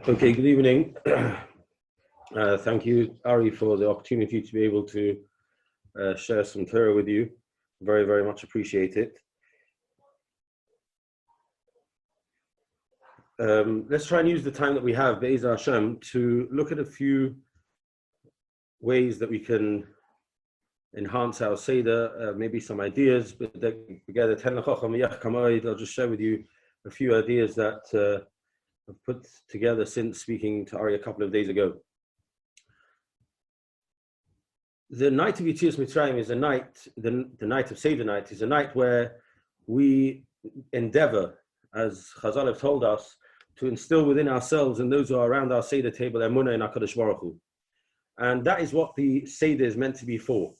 Okay, good evening. Thank you, Ari, for the opportunity to be able to share some Torah with you. Very, very much appreciate it. Let's try and use the time that we have, Be'ez Hashem, to look at a few ways that we can enhance our Seder, maybe some ideas, but together, I'll just share with you a few ideas that I've put together since speaking to Ari a couple of days ago. The night of Yetzias Mitzrayim is a night, the night of Seder night is a night where we endeavor, as Chazal have told us, to instill within ourselves and those who are around our Seder table, Emunah in HaKadosh Baruch Hu. And that is what the Seder is meant to be for.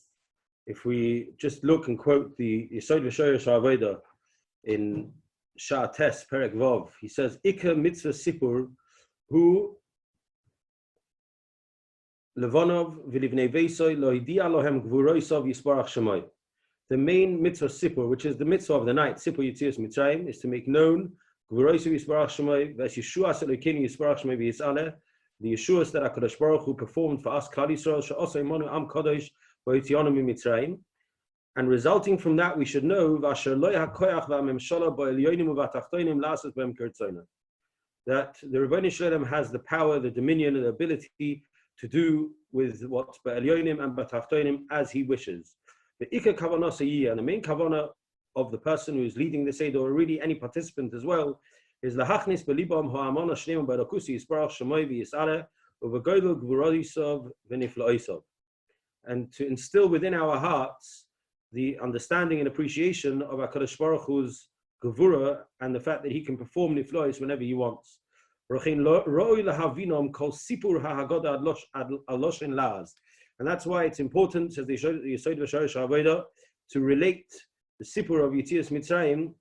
If we just look and quote the Yesod V'Shoyer Sha'aveda in Sha'ates Perek Vov, he says, Ika mitzvah sipur hu levonov v'livnei veisoy lo hidia lohem gvuroisov yisparach shemay. The main mitzvah sipur, which is the mitzvah of the night, sipur Yetzias Mitzrayim, is to make known gvuroisov yisparach shemay v'es Yeshuas Elokeinu yisparach shemay v'yisaleh, the Yeshuas that HaKadosh Baruch Hu performed for us, Klal Yisrael, she'osay imanu am kodesh v'yitzionu miMitzrayim. And resulting from that, we should know that the Rebbeinu Shalom has the power, the dominion, and the ability to do with what Ba'elyonim and B'tachtonim as he wishes. The Ikar Kavanah Sayyah, and the main Kavanah of the person who is leading the Seder, or really any participant as well, is Lahachnis Belibam Ha'amana Shneim Barakusi Yisparach Shemay V'Yisale U'V'Goydel Gvurodisov V'Niflaisov, and to instill within our hearts the understanding and appreciation of HaKadosh Baruch Hu's Gevura and the fact that he can perform Niflois whenever he wants. And that's why it's important, says the Yesod V'Shoyer Sha'aveda, to relate the Sipur of Yetzias Mitzrayim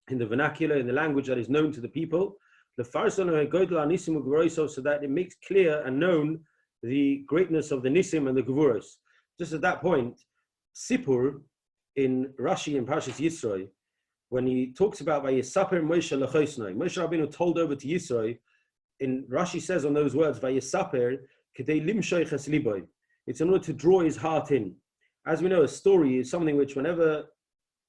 in the vernacular, in the language that is known to the people, so that it makes clear and known the greatness of the Nisim and the Gevuros. Just at that point, Sipur in Rashi and Parshas Yisro, when he talks about Vayisaper Moshe Lechosnoi, Moshe Rabbeinu told over to Yisro, in Rashi says on those words, Vayisaper Kedei Limshoich Es Liboy. It's in order to draw his heart in. As we know, a story is something which whenever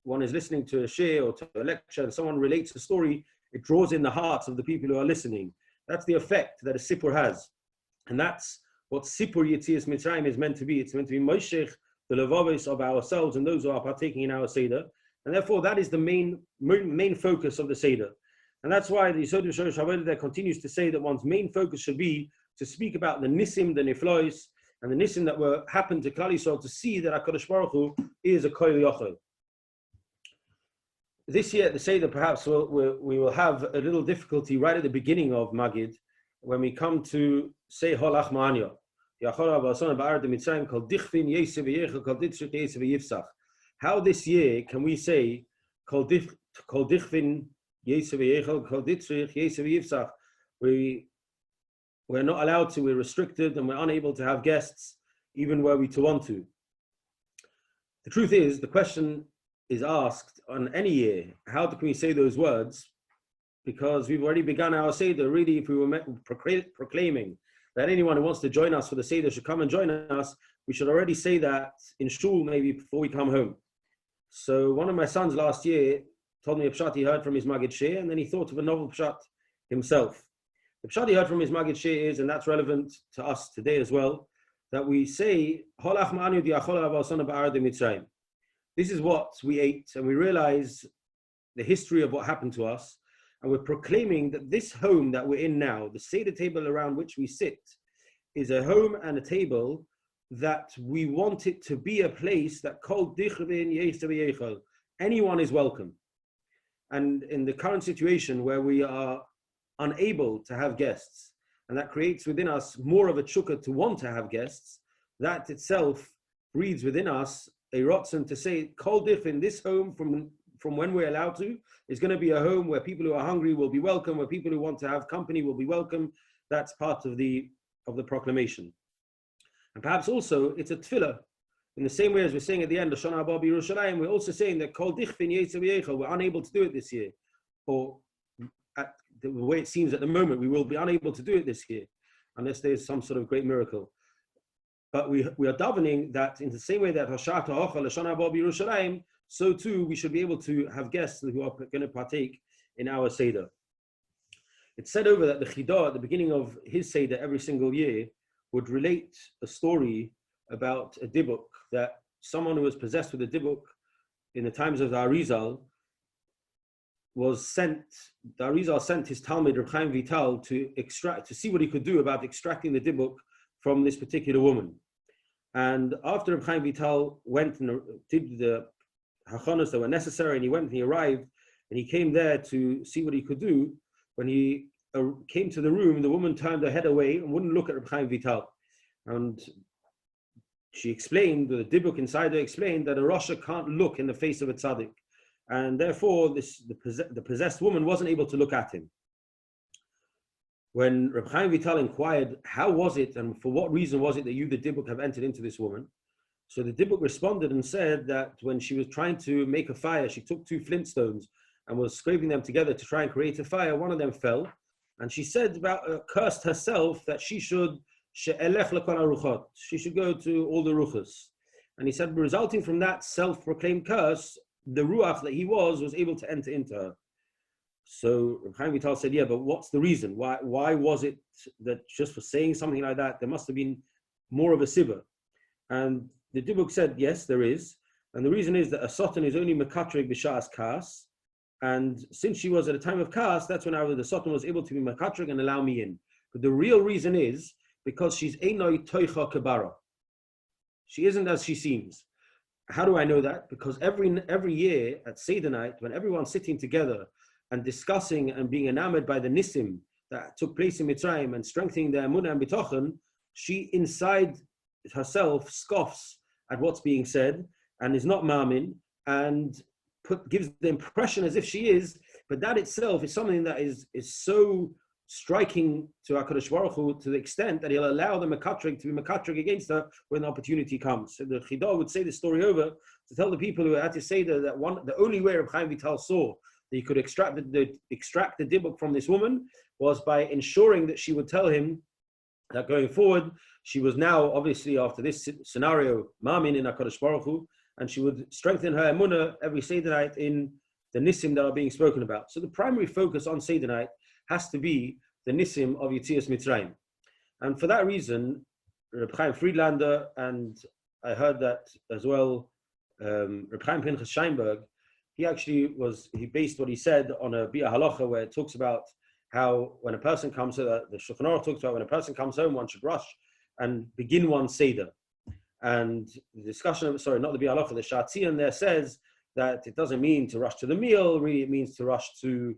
one is listening to a shiur or to a lecture and someone relates a story, it draws in the hearts of the people who are listening. That's the effect that a Sipur has. And that's what Sipur Yetzias Mitzrayim is meant to be. It's meant to be Moshech the levavos of ourselves and those who are partaking in our Seder. And therefore, that is the main focus of the Seder. And that's why the Yesod V'Shoyer Sha'aveda there continues to say that one's main focus should be to speak about the Nisim, the Niflois, and the Nisim that were happened to Klal Yisrael, to see that HaKadosh Baruch Hu is a Koil Yochel. This year at the Seder, perhaps we will have a little difficulty right at the beginning of Magid, when we come to say Holach Ma'anya. How this year can we say we're not allowed to, we're restricted and we're unable to have guests even were we to want to. The truth is, the question is asked on any year, how can we say those words? Because we've already begun our Seder. Really, if we were proclaiming that anyone who wants to join us for the Seder should come and join us, we should already say that in shul maybe before we come home. So one of my sons last year told me a pshat he heard from his Magid Shir, and then he thought of a novel pshat himself. The pshat he heard from his Magid Shir is, and that's relevant to us today as well, that we say, this is what we ate, and we realize the history of what happened to us. And we're proclaiming that this home that we're in now, the Seder table around which we sit, is a home and a table that we want it to be a place that called anyone is welcome. And in the current situation where we are unable to have guests, and that creates within us more of a tshuka to want to have guests, that itself breeds within us a rotzen to say, kol dich in this home from when we're allowed to, is going to be a home where people who are hungry will be welcome, where people who want to have company will be welcome. That's part of the proclamation. And perhaps also it's a tefillah. In the same way as we're saying at the end of Shana Haba B'Yerushalayim, we're also saying that Kol Dichvin Yetzav Yechel, we're unable to do it this year. Or at the way it seems at the moment, we will be unable to do it this year, unless there's some sort of great miracle. But we are davening that in the same way that Hashata Ochel Lashana Haba B'Yerushalayim, so too we should be able to have guests who are going to partake in our Seder. It's said over that the Chidah at the beginning of his Seder every single year would relate a story about a dibuk, that someone who was possessed with a dibuk in the times of the Arizal was sent, the Arizal sent his Talmud, Reb Chaim Vital, to see what he could do about extracting the dibuk from this particular woman. And after Reb Chaim Vital went and did the hachanos that were necessary, and he went and he arrived, and he came there to see what he could do, when he came to the room, the woman turned her head away and wouldn't look at Reb Chaim Vital. And she explained, the dibuk inside her explained, that a Rasha can't look in the face of a tzaddik. And therefore, the possessed woman wasn't able to look at him. When Reb Chaim Vital inquired, how was it and for what reason was it that you, the dibuk, have entered into this woman? So the dibuk responded and said that when she was trying to make a fire, she took 2 flint stones and was scraping them together to try and create a fire. One of them fell. And she said cursed herself that she should go to all the ruchas. And he said, resulting from that self-proclaimed curse, the ruach that he was able to enter into her. So Reb Chaim Vital said, yeah, but what's the reason? Why was it that just for saying something like that, there must have been more of a sibba? And the dibuk said, yes, there is. And the reason is that a sotan is only mekatrig b'sha'as kas. And since she was at a time of kas, that's when the sotan was able to be mekatrig and allow me in. But the real reason is because she's einoi toicha kabara. She isn't as she seems. How do I know that? Because every year at Seder night, when everyone's sitting together and discussing and being enamored by the nisim that took place in Mitzrayim and strengthening their emunah and bitochen, she inside herself scoffs at what's being said and is not ma'amin and gives the impression as if she is, but that itself is something that is so striking to HaKadosh Baruch Hu to the extent that he'll allow the mekatrig to be mekatrig against her when the opportunity comes. So the Chidah would say the story over to tell the people who had to say that the only way Reb Chaim Vital saw that he could extract the dibuk from this woman was by ensuring that she would tell him that going forward, she was now, obviously, after this scenario, Ma'amin in HaKadosh Baruch Hu, and she would strengthen her emunah every Seder night in the nisim that are being spoken about. So the primary focus on Seder night has to be the nisim of Yetzias Mitzrayim. And for that reason, Reb Chaim Friedlander, and I heard that as well, Reb Chaim Pinchas Scheinberg, he based what he said on a Bia Halacha where it talks about how when a person comes, the Shulchan Aruch talks about when a person comes home, one should rush and begin one Seder. And the discussion of, not the Bia Halacha, the Shatzion there says that it doesn't mean to rush to the meal, really it means to rush to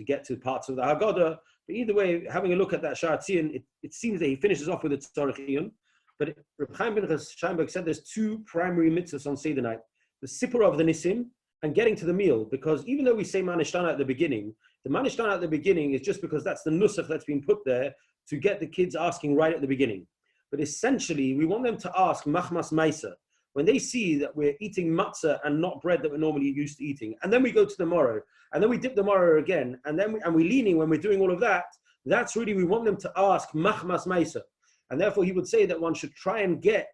get to parts of the Haggadah. But either way, having a look at that Shatzion, it seems that he finishes off with the Tzarech Iyun. But Reb Chaim Pinchas Scheinberg said there's 2 primary mitzvahs on Seder night: the sipur of the nisim and getting to the meal. Because even though we say manishtana at the beginning, the manishtana at the beginning is just because that's the nusach that's been put there to get the kids asking right at the beginning. But essentially, we want them to ask machmas maisa when they see that we're eating matzah and not bread that we're normally used to eating. And then we go to the morrow, and then we dip the morrow again, and then we're leaning when we're doing all of that. That's really, we want them to ask machmas maisa. And therefore, he would say that one should try and get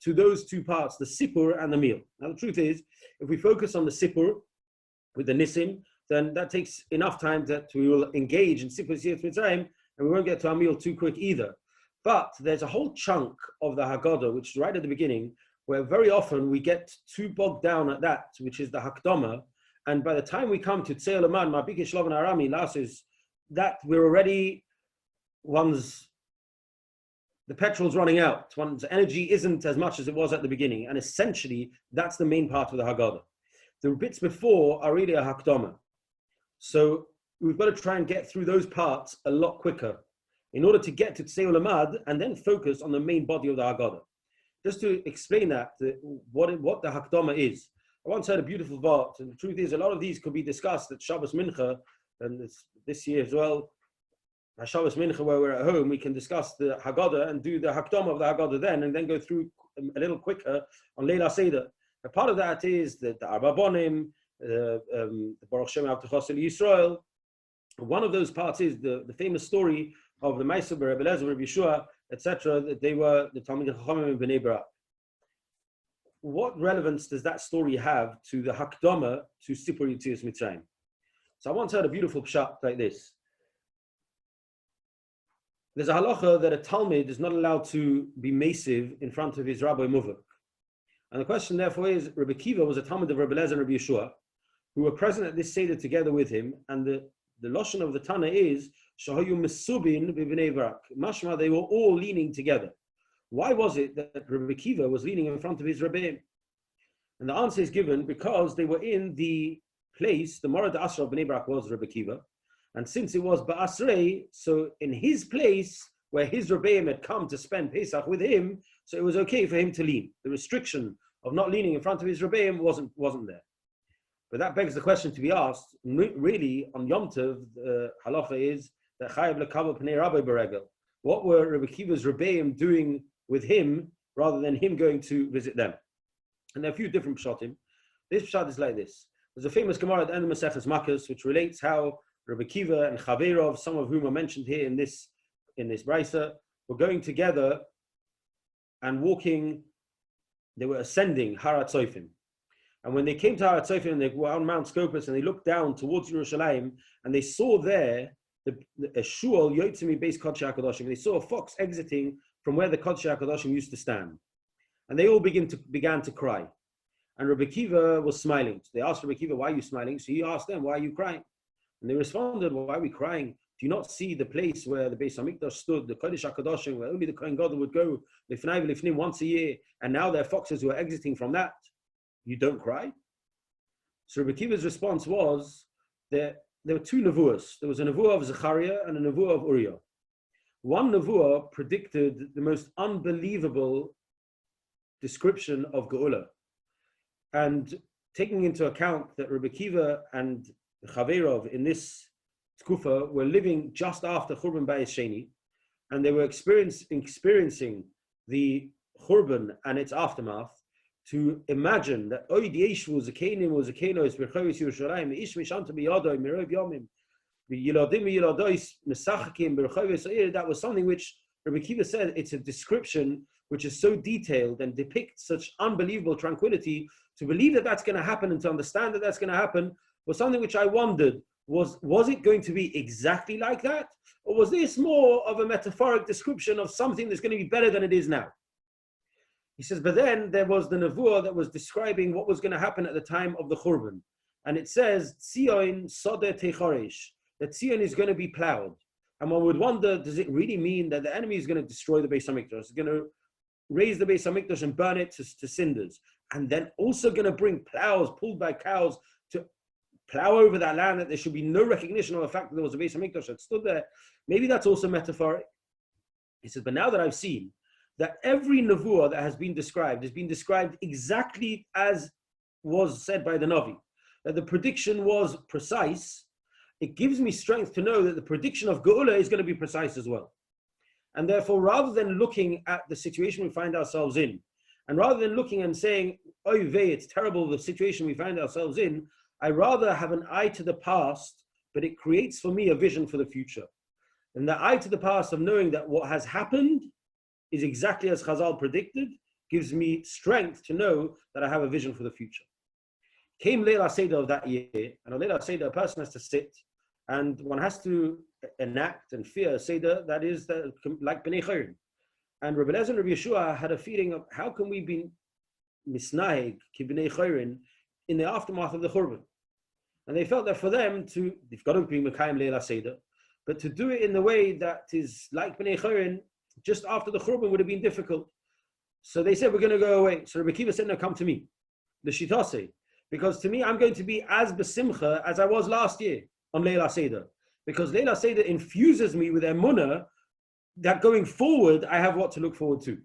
to those 2 parts, the sipur and the meal. Now, the truth is, if we focus on the sipur with the nisim, then that takes enough time that we will engage in sipur Yetzias Mitzrayim, and we won't get to our meal too quick either. But there's a whole chunk of the Haggadah, which is right at the beginning, where very often we get too bogged down at that, which is the Hakdama. And by the time we come to Tzeil Aman, Ma'abike Shlovan Arami, Lasis, that we're already, the petrol's running out. One's energy isn't as much as it was at the beginning. And essentially, that's the main part of the Haggadah. The bits before are really a Hakdama. So we've got to try and get through those parts a lot quicker in order to get to Tzeil Amad and then focus on the main body of the Haggadah. Just to explain that, what the Hakdama is. I once heard a beautiful thought, and the truth is a lot of these could be discussed at Shabbos Mincha, and this year as well, at Shabbos Mincha where we're at home, we can discuss the Haggadah and do the Hakdama of the Haggadah then, and then go through a little quicker on Leila Seder. A part of that is the Arba Bonim, the Baruch Shem Avtecha Yisrael, One of those parts is the famous story of the Ma'aser Rabbi Eliezer, Rabbi Yeshua, etc., that they were the Talmidei Chachamim in Bnei Brak. What relevance does that story have to the Hakdama to Sipur Yetzias Mitzrayim? So I once heard a beautiful pshat like this. There's a halacha that a Talmid is not allowed to be masive in front of his Rabbi Muvak. And the question therefore is, Rabbi Kiva was a Talmid of Rabbi Eliezer and Rabbi Yeshua, who were present at this Seder together with him, and the Lashon of the Tana is, Shahayu Mesubin b'Bnei Brak. Mashma, they were all leaning together. Why was it that Rabbi Kiva was leaning in front of his Rebbeim? And the answer is given because they were in the place, the Morad Asra of Bnei Brak was Rabbi Kiva, and since it was Ba'asrei, so in his place, where his Rebbeim had come to spend Pesach with him, so it was okay for him to lean. The restriction of not leaning in front of his Rebbeim wasn't there. But that begs the question to be asked, really, on Yom Tov, the halacha is that Chayav Lekabel Pnei Rabbi Beregel. What were Rabbi Kiva's Rebbeim doing with him rather than him going to visit them? And there are a few different pshatim. This pshat is like this. There's a famous Gemara at the end of Maseches Makos, which relates how Rabbi Kiva and Chaverov, some of whom are mentioned here in this brisa, were going together and walking. They were ascending Har HaTzofim. And when they came to Har HaTzofim, and they were on Mount Scopus, and they looked down towards Yerushalayim, and they saw there a shul yotzimi beis Kodesh HaKadoshim. They saw a fox exiting from where the Kodesh HaKadoshim used to stand. And they all began to cry. And Rabbi Kiva was smiling. So they asked Rabbi Kiva, why are you smiling? So he asked them, why are you crying? And they responded, well, why are we crying? Do you not see the place where the Beis HaMikdash stood, the Kodesh HaKadoshim, where only the Kohen Gadol would go lifnai v'lifnim once a year, and now there are foxes who are exiting from that? You don't cry? So Rabbi Kiva's response was that there were two nevuahs. There was a nevuah of Zechariah and a nevuah of Uriah. One nevuah predicted the most unbelievable description of Geula. And taking into account that Rabbi Kiva and Chaverov in this tkufa were living just after Churban Bayis Sheni, and they were experiencing the Churban and its aftermath, to imagine that Oid Yeshvu Zakenim or Zakenos Berchovis Yerushalayim Ish Mishanta Biyadoi Mirov Yomim Yiladim Yiladois Mesachakim Berchovis. That was something which Rabbi Kiva said, it's a description which is so detailed and depicts such unbelievable tranquility. To believe that that's going to happen and to understand that that's going to happen was something which I wondered, was it going to be exactly like that? Or was this more of a metaphoric description of something that's going to be better than it is now? He says, but then there was the nevuah that was describing what was going to happen at the time of the Churban. And it says, Tzion Sodeh Techoresh, that Tzion is going to be plowed. And one would wonder, does it really mean that the enemy is going to destroy the Beis HaMikdash? It's going to raise the Beis HaMikdash and burn it to cinders. And then also going to bring plows pulled by cows to plow over that land, that there should be no recognition of the fact that there was a Beis HaMikdash that stood there. Maybe that's also metaphoric. He says, but now that I've seen that every nevuah that has been described exactly as was said by the Navi, that the prediction was precise, it gives me strength to know that the prediction of Geula is going to be precise as well. And therefore, rather than looking at the situation we find ourselves in, and rather than looking and saying, oy vey, it's terrible the situation we find ourselves in, I rather have an eye to the past, but it creates for me a vision for the future. And the eye to the past of knowing that what has happened is exactly as Chazal predicted, gives me strength to know that I have a vision for the future. Came Leila Seder of that year, and on Leila Seder, a person has to sit, and one has to enact and fear a Seder that is like Bnei Chayrin. And Rabbi Eliezer and Rabbi Yeshua had a feeling of how can we be misnahig ki Bnei Chayrin in the aftermath of the Churban. And they felt that for them they've got to be Mekayim Leila Seder, but to do it in the way that is like Bnei Chayrin, just after the Churban would have been difficult. So they said, we're going to go away. So Rabbi Kiva said, no, come to me. The Shitase. Because to me, I'm going to be as besimcha as I was last year on Leila Seder. Because Leila Seder infuses me with emunah that going forward, I have what to look forward to.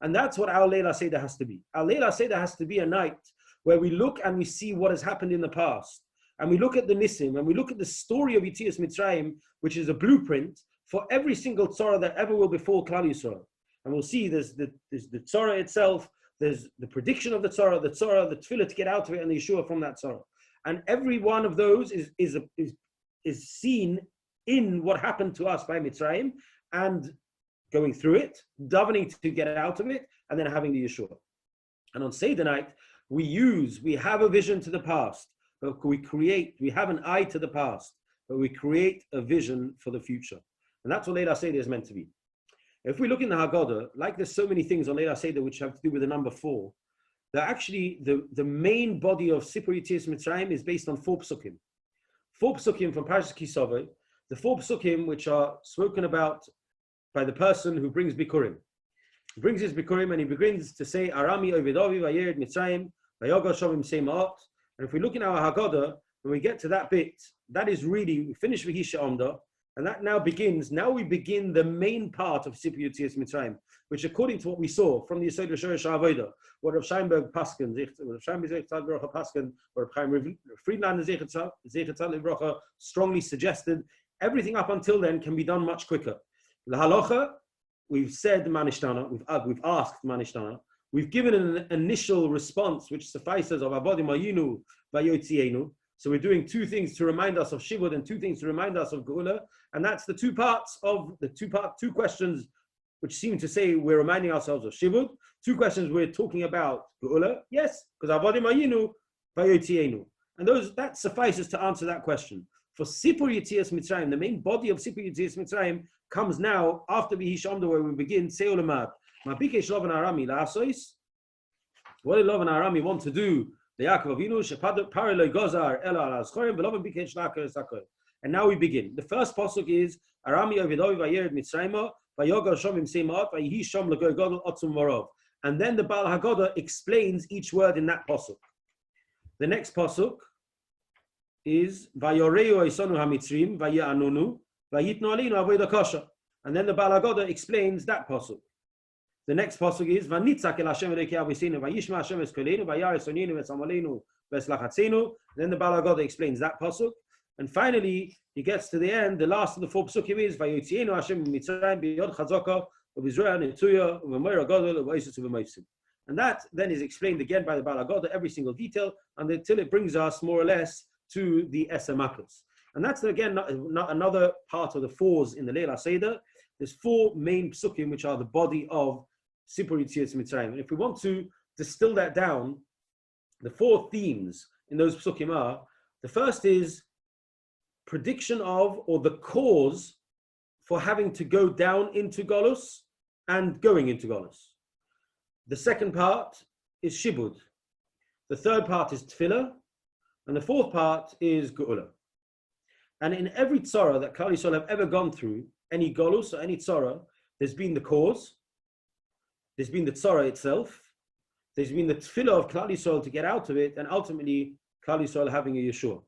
And that's what our Leila Seder has to be. Our Leila Seder has to be a night where we look and we see what has happened in the past. And we look at the Nisim, and we look at the story of Yetzias Mitzrayim, which is a blueprint for every single tzara that ever will befall Klal Yisrael. And we'll see there's the tzara itself, there's the prediction of the tzara, the tefillah to get out of it, and the Yeshua from that tzara. And every one of those is is seen in what happened to us by Mitzrayim and going through it, davening to get out of it, and then having the Yeshua. And on Seder night, we have a vision to the past, but we have an eye to the past, but we create a vision for the future. And that's what Leila Seder is meant to be. If we look in the Haggadah, like there's so many things on Leila Seder which have to do with the number 4, that actually the main body of Sipur Yetzias Mitzrayim is based on 4 psukim. 4 psukim from Parashas Kisaveh, the 4 psukim which are spoken about by the person who brings Bikurim. He brings his Bikurim and he begins to say, Arami Ovidovi Vayered Mitzrayim, Vayoga Shovim Seimaot. And if we look in our Haggadah, when we get to that bit, that is really, we finish V'hisha Omda, and that now we begin the main part of Sipur Yetzias Mitzrayim, which according to what we saw from the Yesod L'Shorish HaAvodah, what Rav Scheinberg Paskin, Rav Scheinberg Zechat L'Brocha Paskin, or Rav Chaim Friedlander Zechat L'Brocha strongly suggested, everything up until then can be done much quicker. The halacha, we've said Manishtana, we've asked Manishtana, we've given an initial response which suffices of Avodim Ayinu Vayotzienu. So we're doing 2 things to remind us of Shivud and 2 things to remind us of Geula, and that's the 2 parts of the 2 questions which seem to say we're reminding ourselves of Shivud. 2 questions we're talking about Geula, yes, because Avodim Ayinu Vayotzienu, and that suffices to answer that question. For Sipur Yetzias Mitzrayim, the main body of Sipur Yetzias Mitzrayim comes now after V'hisha Omda, where we begin Seo Lamad. Ma'bikesh Lo Arami La'asos. What did Lo and Arami want to do? The Yaakov Avinu Shepad Paraloi Gozar Ela Al Azchorim V'Lo Bikesh La'akar Sakor. And now we begin. The first pasuk is Arami Ovidovi Vayered Mitzrayim Vayoga Shovim Seimaot Vayihi Shom L'Goy Godel Otzum Morov. And then the Baal Haggadah explains each word in that pasuk. The next pasuk is Vayoreu Eisonu HaMitzrim Vaye'anunu Vayitnu Aleinu Avodah Kosher. And then the Baal Haggadah explains that pasuk. The next pasuk is Vanitzak El Hashem Elokei Avosenu Vayishma Hashem Es Kolenu Vayarei Soninu V'Samolenu V'Eslachatzenu. Then the Baal Haggadah explains that pasuk. And finally, he gets to the end. The last of the 4 psukim is Vayotzienu Hashem Mitzrayim B'Yod Chazaka V'Yizroa Netuya V'Moira Gadol V'Oisus V'Moisim. And that then is explained again by the Baal Haggadah, every single detail, until it brings us more or less to the Esamakas. And that's again not another part of the 4s in the Leila Seder. There's 4 main psukim which are the body of Sipur Yetzias Mitzrayim. And if we want to distill that down, the 4 themes in those psukim are, the first is prediction of, or the cause for having to go down into Golus and going into Golus. The second part is Shibud. The third part is Tefillah. And the 4th part is Geula. And in every tzara that Klal Yisrael have ever gone through, any Golus or any tzara, there's been the cause, there's been the tzara itself, there's been the tefillah of Klal Yisrael to get out of it, and ultimately Klal Yisrael having a Yeshua.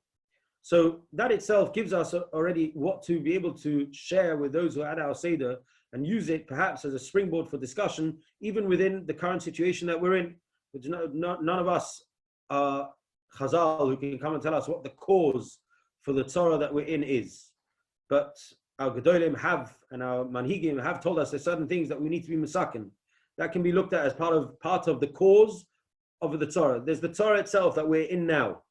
So that itself gives us already what to be able to share with those who are at our Seder and use it perhaps as a springboard for discussion, even within the current situation that we're in. But none of us are Chazal who can come and tell us what the cause for the tzara that we're in is. But our Gedolim have, and our Manhigim have told us there's certain things that we need to be misaken. That can be looked at as part of the cause of the tzara. There's the tzara itself that we're in now.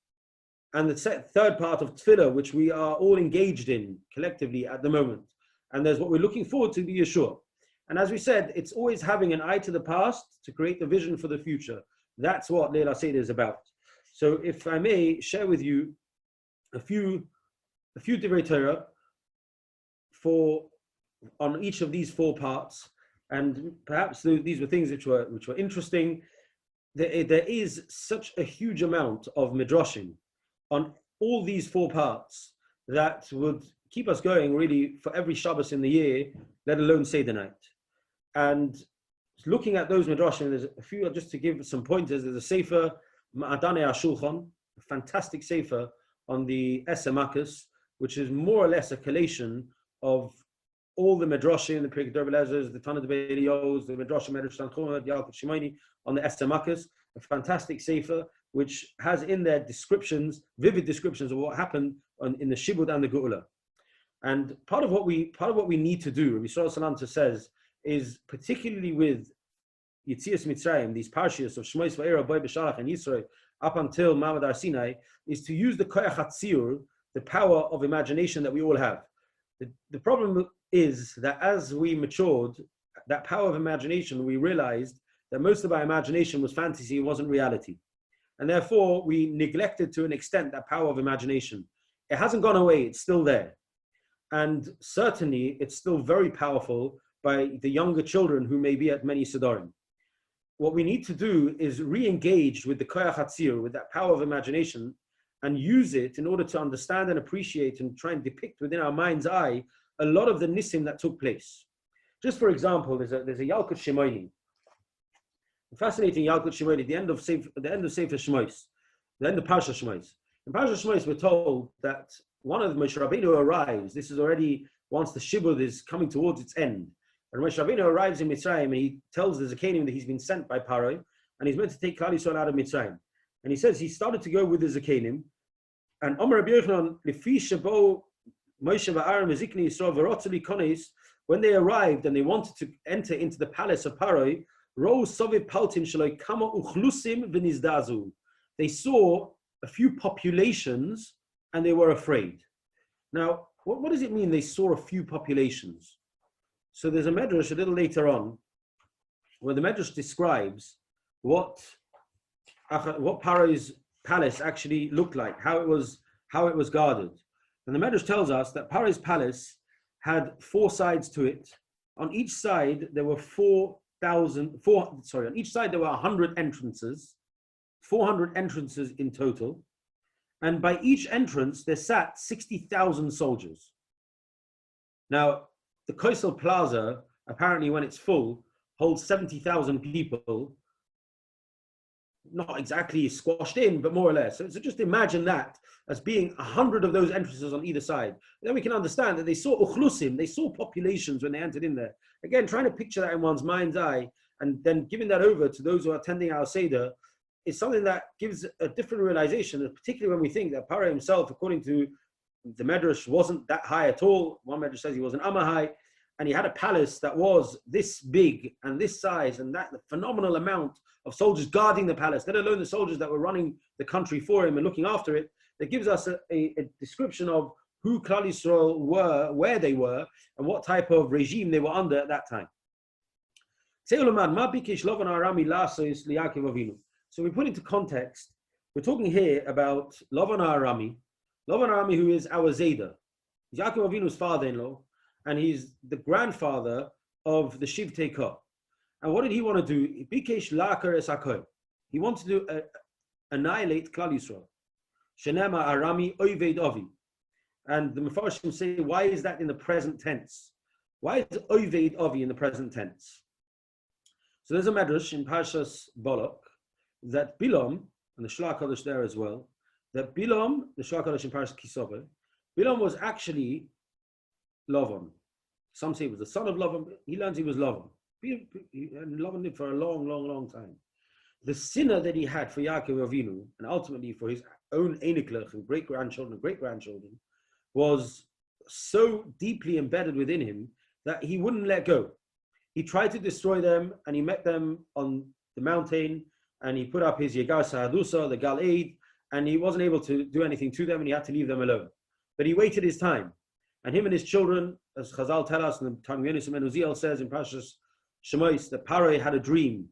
And the third part of tefillah, which we are all engaged in collectively at the moment. And there's what we're looking forward to, the Yeshua. And as we said, it's always having an eye to the past to create the vision for the future. That's what Leila Seder is about. So if I may share with you a few Divrei Torah on each of these 4 parts, and perhaps these were things which were interesting. There is such a huge amount of midrashim on all these 4 parts that would keep us going really for every Shabbos in the year, let alone Seder night. And looking at those midrashim, there's a few, just to give some pointers. There's a sefer, Ma'adanei HaShulchan, a fantastic sefer on the Esamakas, which is more or less a collation of all the midrashim, the Pirkei D'Elazar, the Tana D'Belios, the midrashim Medrash Tanchuma, the Yaakov Shimoni on the Esamakas, a fantastic sefer which has in there vivid descriptions of what happened in the Shibud and the Geula. And part of what we need to do, Rabbi Yisrael Salanter says, is particularly with Yetzias Mitzrayim, these parshias of Shmois Va'era, Boy B'Shalach, and Yisro, up until Ma'amad Har Sinai, is to use the Koyach HaTziur the power of imagination that we all have. The problem is that as we matured, that power of imagination, we realized that most of our imagination was fantasy, it wasn't reality. And therefore, we neglected to an extent that power of imagination. It hasn't gone away, it's still there. And certainly, it's still very powerful by the younger children who may be at many Sedarim. What we need to do is re-engage with the Koyach HaTzir, with that power of imagination, and use it in order to understand and appreciate and try and depict within our mind's eye a lot of the nisim that took place. Just for example, there's a Yalkut Shimoni, a fascinating Yalkut Shimoni at the end of Sefer Shmos, the end of Parsha Shmos. In Parsha Shmos, we're told that one of Moshe Rabbeinu arrives. This is already once the Shiur is coming towards its end. And Moshe Rabbeinu arrives in Mitzrayim, and he tells the Zakanim that he's been sent by Paro, and he's meant to take Klal Yisrael out of Mitzrayim. And he says he started to go with the Zakanim, and Omer Rabbi Yochanan, Lefi Shabo Moshe va'Aaron v'Zikni Yisrael v'Rotzeli Kones, when they arrived and they wanted to enter into the palace of Paro, Ro Soviv Paltim Shaloi Kama Uchlusim v'Nizdazu. They saw a few populations and they were afraid. Now, what does it mean they saw a few populations? So there's a medrash a little later on where the medrash describes what Paro's palace actually looked like, how it was guarded. And the medrash tells us that Paro's palace had four sides to it. On each side there were on each side there were 100 entrances, 400 entrances in total. And by each entrance there sat 60,000 soldiers. Now, the Koisel Plaza, apparently when it's full, holds 70,000 people, not exactly squashed in, but more or less. So just imagine that as being 100 of those entrances on either side. Then we can understand that they saw uchlusim, they saw populations when they entered in there. Again, trying to picture that in one's mind's eye and then giving that over to those who are attending our Seder is something that gives a different realization, particularly when we think that Paro himself, according to the Medrash, wasn't that high at all. One Medrash says he was an Amahai, and he had a palace that was this big and this size, and that phenomenal amount of soldiers guarding the palace, let alone the soldiers that were running the country for him and looking after it. That gives us a description of who Klal Yisrael were, where they were, and what type of regime they were under at that time. So we put into context, we're talking here about Lavan Arami, who is our Zayda. He's Yaakov Avinu's father-in-law, and he's the grandfather of the Shivtei Ko. And what did he want to do? He wanted to annihilate Klal Yisrael. Shenema Arami Oived Ovi. And the Mefarshim say, why is that in the present tense? Why is Oived Ovi in the present tense? So there's a medrash in Parshas Bolok that Bilam, and the Shlach Kodesh there as well, that Bilam, the Shlach Kodesh in Parshas Kisove, Bilam was actually Lavan. Some say he was the son of Lavan. He learns he was Lavan. And Lavan lived for a long, long, long time. The sinner that he had for Yaakov Avinu, and ultimately for his own Einiklech and great-grandchildren, was so deeply embedded within him that he wouldn't let go. He tried to destroy them, and he met them on the mountain, and he put up his Yegar Sahadusa, the Gal Eid, and he wasn't able to do anything to them, and he had to leave them alone. But he waited his time. And him and his children, as Chazal tell us, and the Tanakh Yechiel Emanuel says in Parshas Shmos, that Paro had a dream.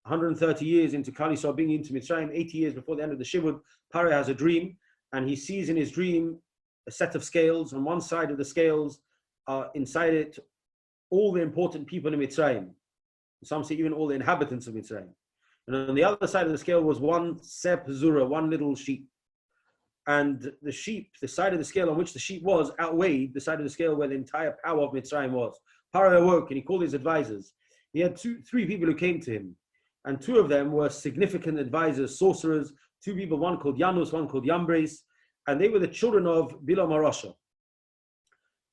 130 years into Klal Yisrael being into Mitzrayim, 80 years before the end of the Shiur, Paro has a dream, and he sees in his dream a set of scales. On one side of the scales are inside it all the important people in Mitzrayim. Some say even all the inhabitants of Mitzrayim. And on the other side of the scale was one sep zura, one little sheep. And the sheep, the side of the scale on which the sheep was, outweighed the side of the scale where the entire power of Mitzrayim was. Paro awoke and he called his advisors. He had three people who came to him. And two of them were significant advisors, sorcerers, two people, one called Janus, one called Yambres, and they were the children of Bilam HaRasha.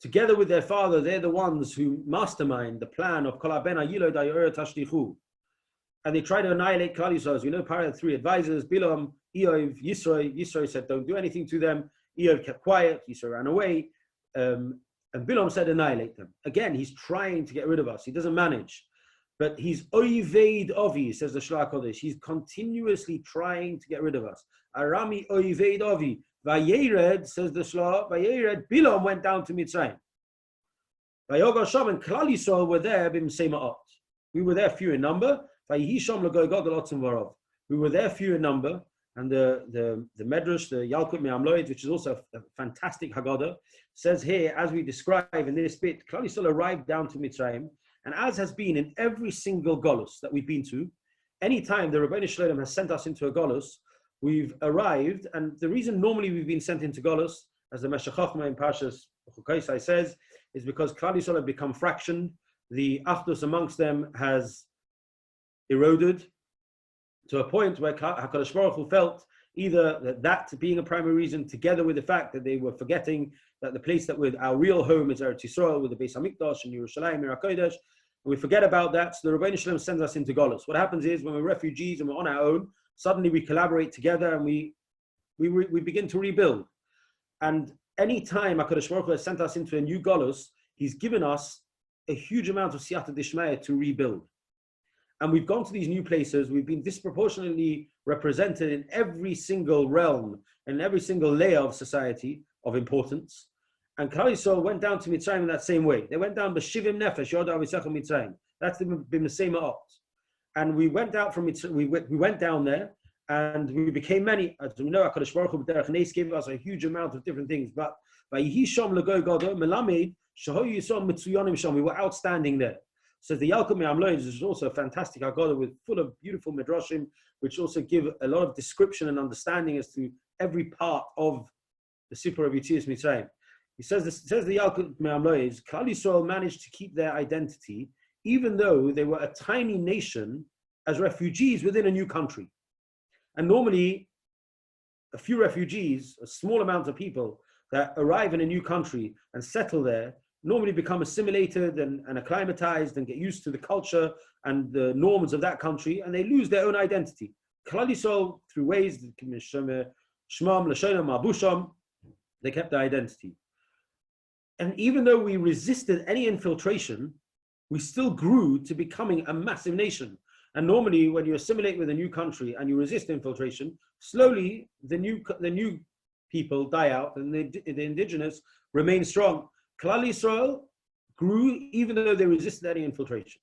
Together with their father, they're the ones who mastermind the plan of Kol HaBen HaYilod HaYorer Tashlichu. And they try to annihilate Klal Yisrael. As we know, Paro had three advisors, Bilam, Eov, Yisroi. Yisroi said, don't do anything to them. Eov kept quiet, Yisroi ran away. And Bilam said, annihilate them. Again, he's trying to get rid of us. He doesn't manage. But he's oiveid ovi, says the Shlach Kodesh. He's continuously trying to get rid of us. Arami oiveid ovi. Vayered, says the Shlah, Vayered, Bilam went down to Mitzrayim. Vayoga Sham and Klal Yisrael were there, B'Msei we were there few in number. We were there few in number. And the Medrash, the Yalkut Me'amloid, which is also a fantastic Haggadah, says here, as we describe in this bit, Klal Yisrael arrived down to Mitzrayim, and as has been in every single Golus that we've been to, any time the Rabbi Yechiel Emanuel has sent us into a Golus, we've arrived, and the reason normally we've been sent into Golus, as the Meshech Chochmah in Parshas Chukaisai says, is because Klal Yisrael have become fractioned, the Achdus amongst them has eroded to a point where HaKadosh Baruch Hu felt either that being a primary reason, together with the fact that they were forgetting that the place that with our real home is Eretz Yisrael, with the Beis HaMikdash and Yerushalayim, Mir HaKodesh, we forget about that, so the Rabbi Yechiel sends us into Golus. What happens is, when we're refugees and we're on our own, suddenly we collaborate together and we begin to rebuild. And any time HaKadosh Baruch Hu has sent us into a new Golus, He's given us a huge amount of siyata d'shmaya to rebuild. And we've gone to these new places, we've been disproportionately represented in every single realm and every single layer of society of importance. And Klal Yisrael went down to Mitzrayim in that same way. They went down b'shivim nefesh, yoda avisecha Mitzrayim. That's the b'mesei ma'ot. And we went out from Mitzrayim, we went down there, and we became many. As we know, HaKadosh Baruch Hu b'derech nes gave us a huge amount of different things. But by Shom l'goy godo melamed shahoyu yisrael mitzuyonim shom. We were outstanding there. So the Yalkut Me'amloid is also a fantastic Haggadah with full of beautiful midrashim, which also give a lot of description and understanding as to every part of the Sipur of Yetzias Mitzrayim. He says the Yalkut Me'amloid, Klal Yisrael managed to keep their identity, even though they were a tiny nation as refugees within a new country. And normally, a few refugees, a small amount of people that arrive in a new country and settle there, normally become assimilated and acclimatized and get used to the culture and the norms of that country, and they lose their own identity. Klal Yisrael, through ways, they kept their identity. And even though we resisted any infiltration, we still grew to becoming a massive nation. And normally, when you assimilate with a new country and you resist infiltration, slowly the new people die out and the indigenous remain strong. Klal Yisrael grew even though they resisted any infiltration.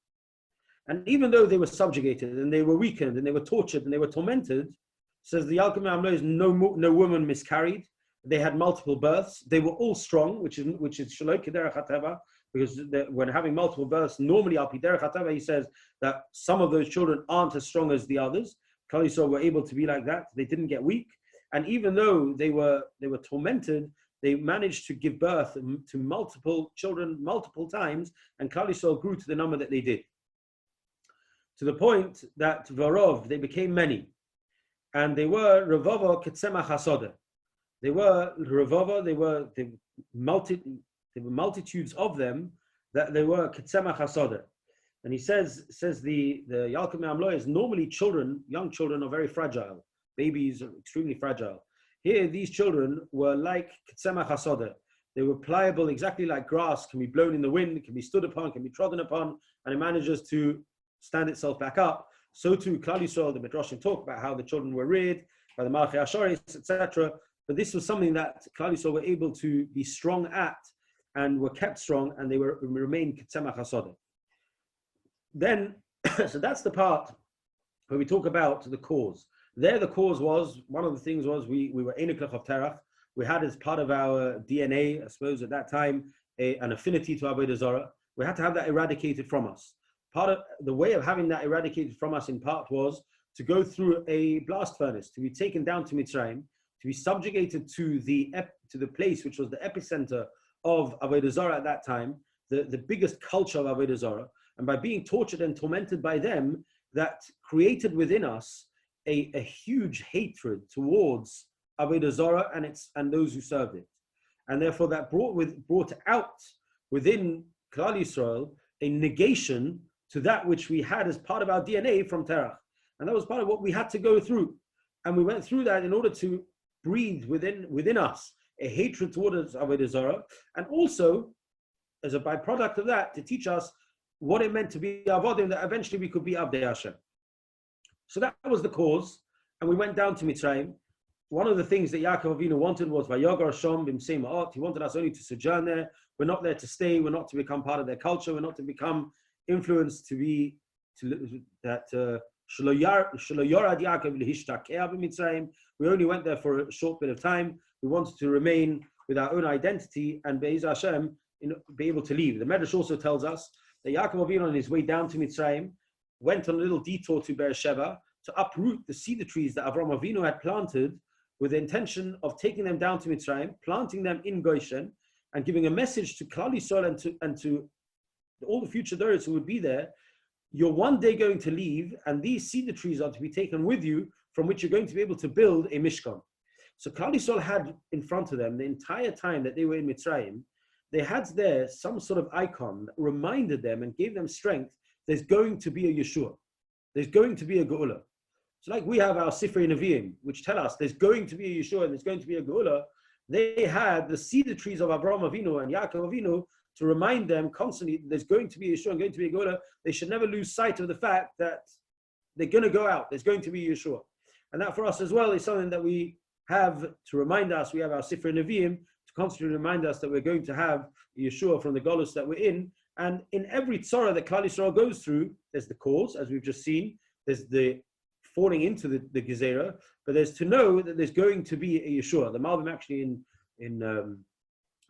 And even though they were subjugated and they were weakened and they were tortured and they were tormented, says the Yalkut Me'amloid, no woman miscarried. They had multiple births. They were all strong, which is Shaloi Kederach HaTeva, because when having multiple births, normally Al Pi Derech HaTeva, he says that some of those children aren't as strong as the others. Klal Yisrael were able to be like that. They didn't get weak. And even though they were tormented, they managed to give birth to multiple children multiple times, and Klal Yisrael grew to the number that they did. To the point that Varov, they became many. And they were Revava Ketzemach HaSodeh. They were Revava, they were multitudes of them, that they were Ketzemach HaSodeh. And he says the Yalkut Me'amloid is normally young children are very fragile. Babies are extremely fragile. Here, these children were like Ketzemach HaSodeh. They were pliable, exactly like grass, can be blown in the wind, can be stood upon, can be trodden upon, and it manages to stand itself back up. So too, Klal Yisrael, the Midrashim talk about how the children were reared by the Malchei Ashoris, etc. But this was something that Klal Yisrael were able to be strong at and were kept strong, and they remained Ketzemach HaSodeh. Then, so that's the part where we talk about the cause. There, the cause was, one of the things was we were Einiklach of Terach. We had as part of our DNA, I suppose at that time, an affinity to Avodah Zarah. We had to have that eradicated from us. Part of the way of having that eradicated from us in part was to go through a blast furnace, to be taken down to Mitzrayim, to be subjugated to the place which was the epicenter of Avodah Zarah at that time, the biggest culture of Avodah Zarah. And by being tortured and tormented by them, that created within us a huge hatred towards Avodah Zarah and those who served it. And therefore that brought out within Klal Yisrael a negation to that which we had as part of our DNA from Terach. And that was part of what we had to go through. And we went through that in order to breathe within us a hatred towards Avodah Zarah, and also, as a byproduct of that, to teach us what it meant to be Avodim, that eventually we could be Avdei Hashem. So that was the cause, and we went down to Mitzrayim. one of the things that Yaakov Avinu wanted was Vayogar Shom B'Msei Ma'ot. He wanted us only to sojourn there. We're not there to stay. We're not to become part of their culture. We're not to become influenced to be that Shelo Yorad Yaakov L'Hishtakeh B'Mitzrayim. We only went there for a short bit of time. We wanted to remain with our own identity and Be'ez Hashem, be able to leave. The Medrash also tells us that Yaakov Avinu on his way down to Mitzrayim went on a little detour to Beersheba to uproot the cedar trees that Avraham Avinu had planted with the intention of taking them down to Mitzrayim, planting them in Goshen, and giving a message to Klal Yisrael and to all the future Doros who would be there. You're one day going to leave, and these cedar trees are to be taken with you, from which you're going to be able to build a Mishkan. So Klal Yisrael had in front of them the entire time that they were in Mitzrayim, they had there some sort of icon that reminded them and gave them strength. There's going to be a Yeshua. There's going to be a Geula. So like we have our Sifrei Nevi'im, which tell us there's going to be a Yeshua and there's going to be a Geula, they had the cedar trees of Avraham Avinu and Yaakov Avinu to remind them constantly there's going to be a Yeshua and going to be a Geula. They should never lose sight of the fact that they're going to go out. There's going to be Yeshua. And that for us as well is something that we have to remind us. We have our Sifrei Nevi'im to constantly remind us that we're going to have Yeshua from the Golus that we're in. And in every tzara that Klal Yisrael goes through, there's the cause, as we've just seen. There's the falling into the Gezerah, but there's to know that there's going to be a Yeshua. The Malbim actually in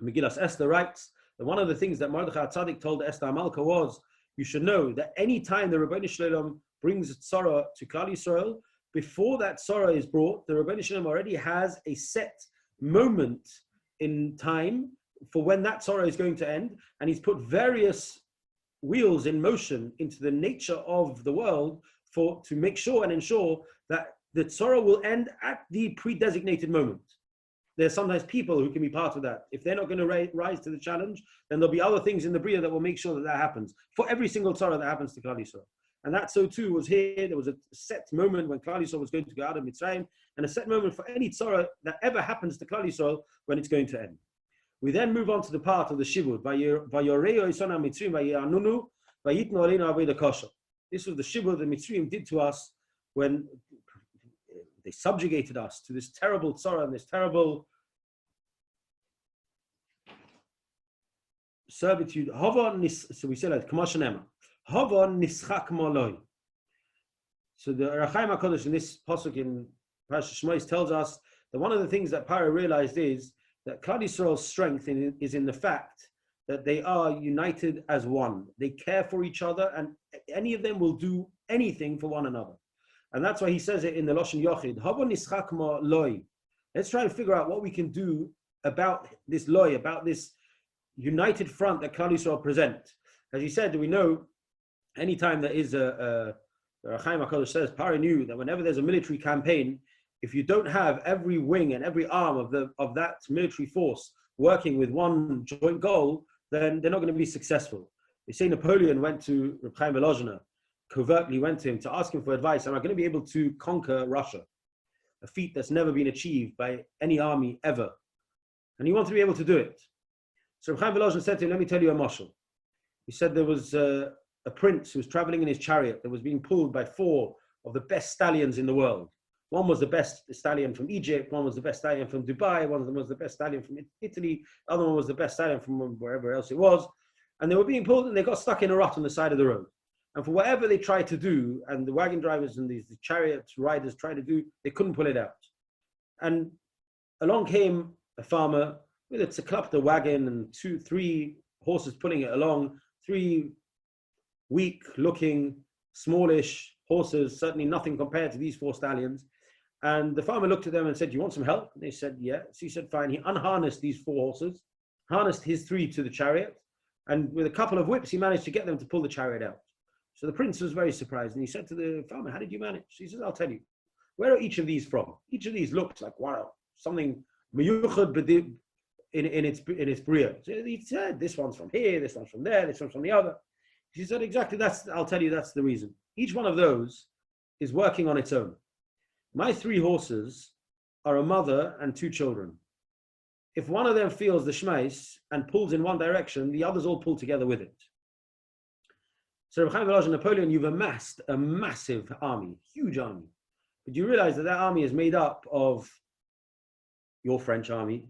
Megillas Esther writes that one of the things that Mordechai Tzaddik told Esther Amalka was, you should know that any time the Rebbeinu Shalom brings a tzara to Klal Yisrael, before that tzara is brought, the Rebbeinu Shalom already has a set moment in time for when that tzara is going to end, and he's put various wheels in motion into the nature of the world to make sure and ensure that the tzara will end at the pre-designated moment. There's sometimes people who can be part of that. If they're not going to rise to the challenge, then there'll be other things in the Bria that will make sure that happens for every single tzara that happens to Klal Yisrael. And that so too was here. There was a set moment when Klal Yisrael was going to go out of Mitzrayim, and a set moment for any tzara that ever happens to Klal Yisrael when it's going to end. We then move on to the part of the Shivud. This was the Shivud the Mitzrayim did to us when they subjugated us to this terrible tzara and this terrible servitude. So we say like Kamashanema. Havon nischak moloi. So the Rachaim HaKadosh in this pasuk in Parashat Shmos tells us that one of the things that Paro realized is that Klal Yisrael's strength is in the fact that they are united as one. They care for each other, and any of them will do anything for one another. And that's why he says it in the Lashon Yochid. Havon nischak moloi. Let's try and figure out what we can do about this loy, about this united front that Klal Yisrael present. As he said, we know anytime there is the Rachaim HaKadosh says, Paro knew that whenever there's a military campaign, if you don't have every wing and every arm of that military force working with one joint goal, then they're not going to be successful. They say Napoleon went to Reb Chaim Volozhiner, covertly went to him to ask him for advice, am I going to be able to conquer Russia? A feat that's never been achieved by any army ever. And he wanted to be able to do it. So Reb Chaim Volozhiner said to him, let me tell you a mashal. He said there was a prince who was traveling in his chariot that was being pulled by 4 of the best stallions in the world. One was the best stallion from Egypt, one was the best stallion from Dubai, one of them was the best stallion from Italy, the other one was the best stallion from wherever else it was. And they were being pulled and they got stuck in a rut on the side of the road. And for whatever they tried to do, and the wagon drivers and the chariot riders tried to do, they couldn't pull it out. And along came a farmer with a tzeklapta wagon and 2-3 horses pulling it along, 3 weak-looking, smallish horses, certainly nothing compared to these 4 stallions. And the farmer looked at them and said, do you want some help? And they said, yeah. So he said, fine. He unharnessed these 4 horses, harnessed his 3 to the chariot, and with a couple of whips, he managed to get them to pull the chariot out. So the prince was very surprised, and he said to the farmer, how did you manage? He says, I'll tell you. Where are each of these from? Each of these looks like, wow, something miyuchad in its bria. So he said, this one's from here, this one's from there, this one's from the other. He said, exactly, I'll tell you, that's the reason. Each one of those is working on its own. My 3 horses are a mother and 2 children. If one of them feels the shmais and pulls in one direction, the others all pull together with it. So Reb Chaim Volozhiner, Napoleon, you've amassed a massive army, huge army. But you realize that army is made up of your French army.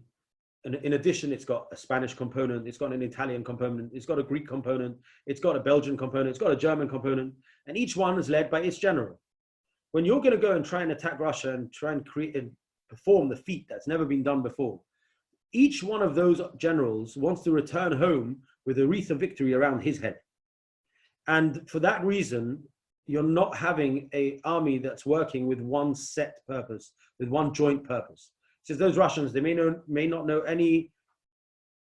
And in addition, it's got a Spanish component, it's got an Italian component, it's got a Greek component, it's got a Belgian component, it's got a German component, and each one is led by its general. When you're going to go and try and attack Russia and try and create and perform the feat that's never been done before, each one of those generals wants to return home with a wreath of victory around his head. And for that reason, you're not having an army that's working with one set purpose, with one joint purpose. Says those Russians, they may not know any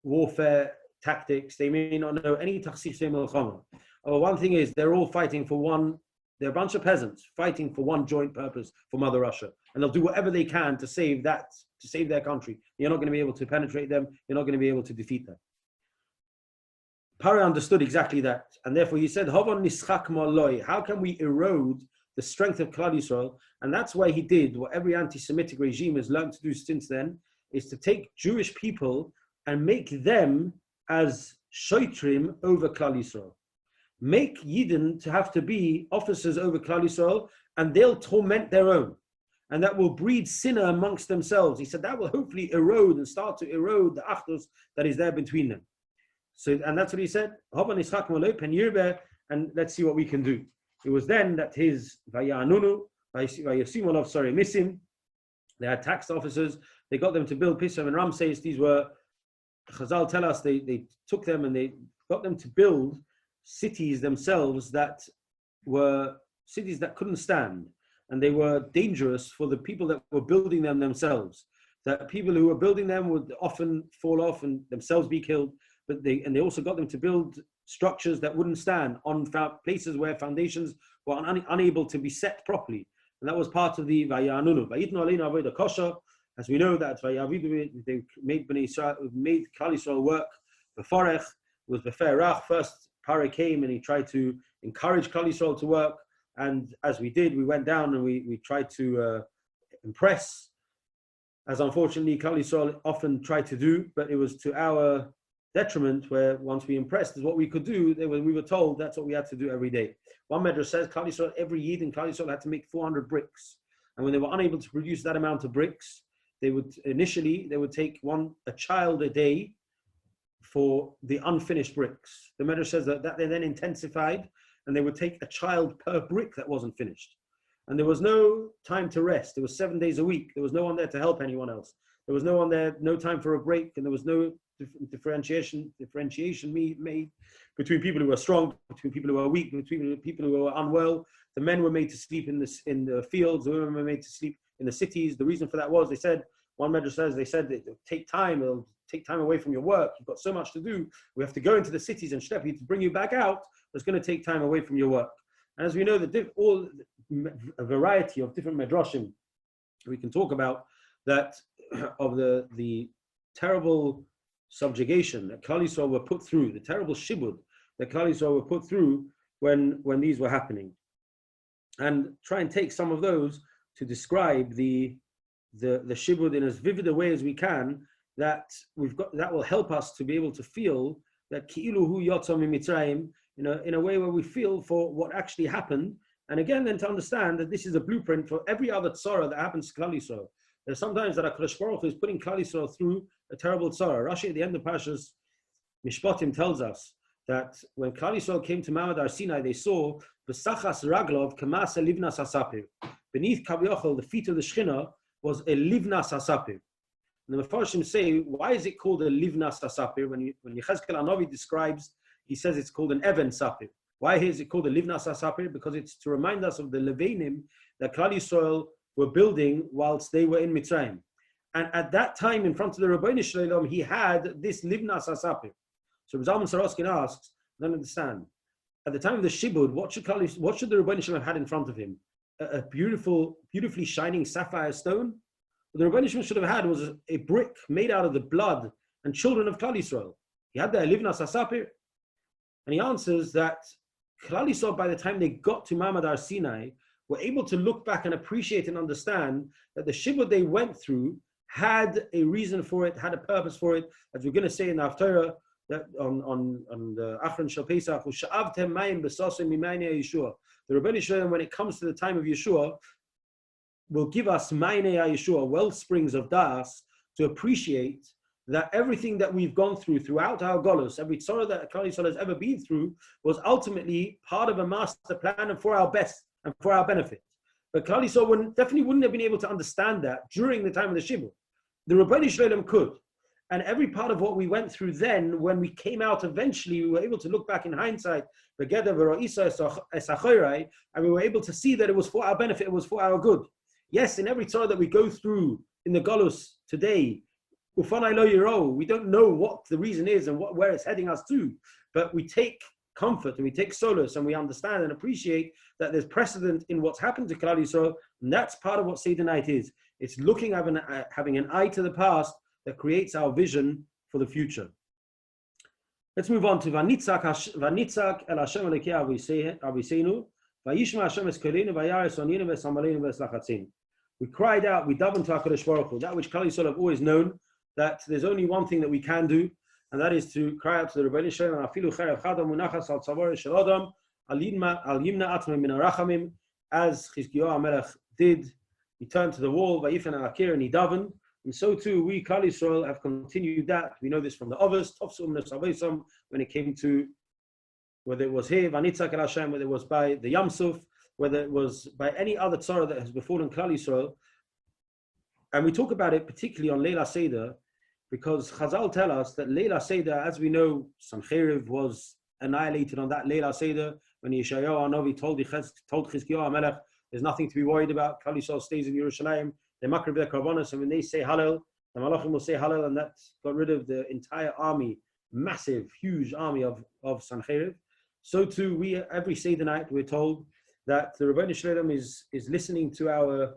warfare tactics. They may not know any tachsich milchama. One thing is, they're all fighting for one. They're a bunch of peasants fighting for one joint purpose for Mother Russia, and they'll do whatever they can to save their country. You're not going to be able to penetrate them. You're not going to be able to defeat them. Paro understood exactly that, and therefore he said, "Havon nischak ma'aloi." How can we erode the strength of Klal Yisrael? And that's why he did what every anti-Semitic regime has learned to do since then, is to take Jewish people and make them as shoitrim over Klal Yisrael. Make Yidden to have to be officers over Klal Yisrael, and they'll torment their own. And that will breed sinner amongst themselves. He said that will hopefully erode and start to erode the achdus that is there between them. So, and that's what he said. And let's see what we can do. It was then that his Misim, they had tax officers, they got them to build Pisam and Ramses. These were, Chazal tell us, they took them and they got them to build cities themselves that were cities that couldn't stand. And they were dangerous for the people that were building them themselves. That people who were building them would often fall off and themselves be killed. But they also got them to build structures that wouldn't stand on places where foundations were unable to be set properly. And that was part of the Vayanunu. As we know that they made Klal Yisrael work. Beforech was Beferach. First Paro came and he tried to encourage Klal Yisrael to work. And as we did, we went down and we tried to impress, as unfortunately Klal Yisrael often tried to do, but it was to our detriment, where once we impressed is what we could do, we were told that's what we had to do every day. One medrash says Klal Yisrael, every Yid in Klal Yisrael had to make 400 bricks. And when they were unable to produce that amount of bricks, they would take a child a day for the unfinished bricks. The medrash says that they then intensified, and they would take a child per brick that wasn't finished. And there was no time to rest. It was 7 days a week. There was no one there to help anyone else. There was no one there, no time for a break, and there was no differentiation made between people who were strong, between people who were weak, between people who were unwell. The men were made to sleep in the fields. The women were made to sleep in the cities. The reason for that was, they said, one medrash says, it'll take time away from your work. You've got so much to do. We have to go into the cities and shlep you to bring you back out. It's going to take time away from your work. And as we know, a variety of different medrashim we can talk about that of the terrible subjugation that Klal Yisrael were put through, the terrible shibud that Klal Yisrael were put through when these were happening, and try and take some of those to describe the shibud in as vivid a way as we can, that will help us to be able to feel that ki'ilu hu yotza mitzrayim, in a way where we feel for what actually happened, and again then to understand that this is a blueprint for every other tzara that happens to Klal Yisrael. There's sometimes that HaKadosh Baruch Hu is putting Klal Yisrael through a terrible tzara. Rashi at the end of Parshas Mishpatim tells us that when Klal Yisrael came to Mount Har Sinai, they saw B'sachas Raglov Kamasa Livnas Hasapir. Beneath Kaviochel, the feet of the Shechina was a Livnas Hasapir. And the Mefarshim say, why is it called a Livnas Hasapir? When Yechezkel Hanavi describes, he says it's called an Even Sapir. Why is it called a Livnas Hasapir? Because it's to remind us of the Levanim that Klal Yisrael were building whilst they were in Mitzrayim. And at that time, in front of the Rabbeinu Shalom, he had this Livnas Hasapir. So Zalman Saroskin asks, I don't understand. At the time of the Shibud, what should the Rabbeinu Shalom have had in front of him? A beautifully shining sapphire stone? What the Rabbeinu Shalom should have had was a brick made out of the blood and children of Klal Yisrael. He had the Livnas Hasapir. And he answers that Klal Yisrael, by the time they got to Ma'amad Har Sinai, were able to look back and appreciate and understand that the shibud they went through had a reason for it, had a purpose for it. As we're going to say in the Haftarah, that on the Achron Shel Pesach, U'sha'avtem mayim b'sasim mimayne Yeshua. The Rabbeinu Shalom, when it comes to the time of Yeshua, will give us mayne Yeshua, well springs of das, to appreciate that everything that we've gone through throughout our Golus, every sorrow that Klal Yisrael has ever been through, was ultimately part of a master plan and for our best and for our benefit. But Klal Yisrael definitely wouldn't have been able to understand that during the time of the Shiur. The Rabbi Yechiel could. And every part of what we went through then, when we came out eventually, we were able to look back in hindsight, and we were able to see that it was for our benefit, it was for our good. Yes, in every Torah that we go through in the Golus today, we don't know what the reason is and where it's heading us to, but we take comfort and we take solace and we understand and appreciate that there's precedent in what's happened to Klal Yisrael, and that's part of what Seder night is. It's looking at having an eye to the past that creates our vision for the future. Let's move on to Vanitzak el Hashem Elokei Aviseinu, Vayishma Hashem es Kolenu, Vayaris Oninu v'Samaleinu v'Slachatzinu. We cried out, we davened to HaKadosh Baruch Hu, that which Klal Yisrael have always known, that there's only one thing that we can do, and that is to cry out to the Rebbeinu Shalom, Afilu Cherev Chadam Munachas Al Tzavor Shel Adam, Al Yimna Atmei Min HaRachamim, as Chizkiyahu HaMelech did. He turned to the wall, Vayifen HaAkir, and he davened. And so too, we, Klal Yisrael, have continued that. We know this from the Avos, Tofsum Nesavesam, when it came to, whether it was here, Vanitzak el Hashem, whether it was by the Yam Suf, whether it was by any other tzara that has befallen Klal Yisrael. And we talk about it particularly on Leila Seder, because Chazal tell us that Leila Seder, as we know, Sancheriv was annihilated on that Leila Seder, when Yeshayahu Hanavi told Chizkiyahu HaMelech, there's nothing to be worried about. Klal Yisrael stays in Yerushalayim. They makriv their karbanos, and when they say Hallel, the Malachim will say Hallel, and that got rid of the entire army, massive, huge army of Sancheriv. So too, we every Seder night we're told that the Rebbeinu Shalom is listening to our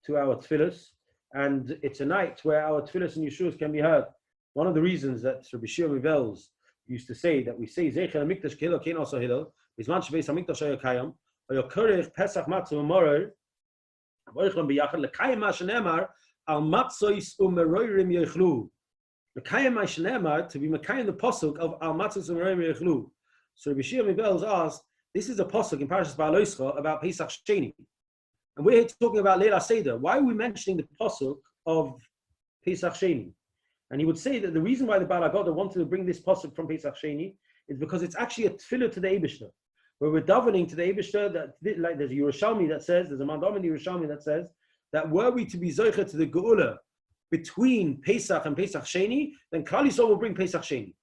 tefillos, and it's a night where our tefillos and Yeshuas can be heard. One of the reasons that Rabbi Yechiel Emanuel used to say that we say Zeichel Hamikdash Kehilo Kein Also Hillel is man shebeis Hamikdash Haya Kayam Hayakorech Pesach Matzah U'Morer V'Oichlon B'Yachad L'Kayim Ma'Shenemar Al Matzois U'Meroirim Yechlu L'Kayim Ma'Shenemar, to be Mekayim the pasuk of Al Matzois U'Meroirim Yechlu. So Rabbi Yechiel Emanuel asked, this is a pasuk in Parashas Ba'aloscha about Pesach Sheni, and we're here talking about Leila Seder. Why are we mentioning the pasuk of Pesach Sheni? And he would say that the reason why the Baal HaGoda wanted to bring this pasuk from Pesach Sheni is because it's actually a tefillah to the Eibishter, where we're davening to the Eibishter, that like there's a Yerushalmi that says, there's a Mandam in the Yerushalmi that says that were we to be zocher to the Geula between Pesach and Pesach Sheni, then Klal Yisrael will bring Pesach Sheni.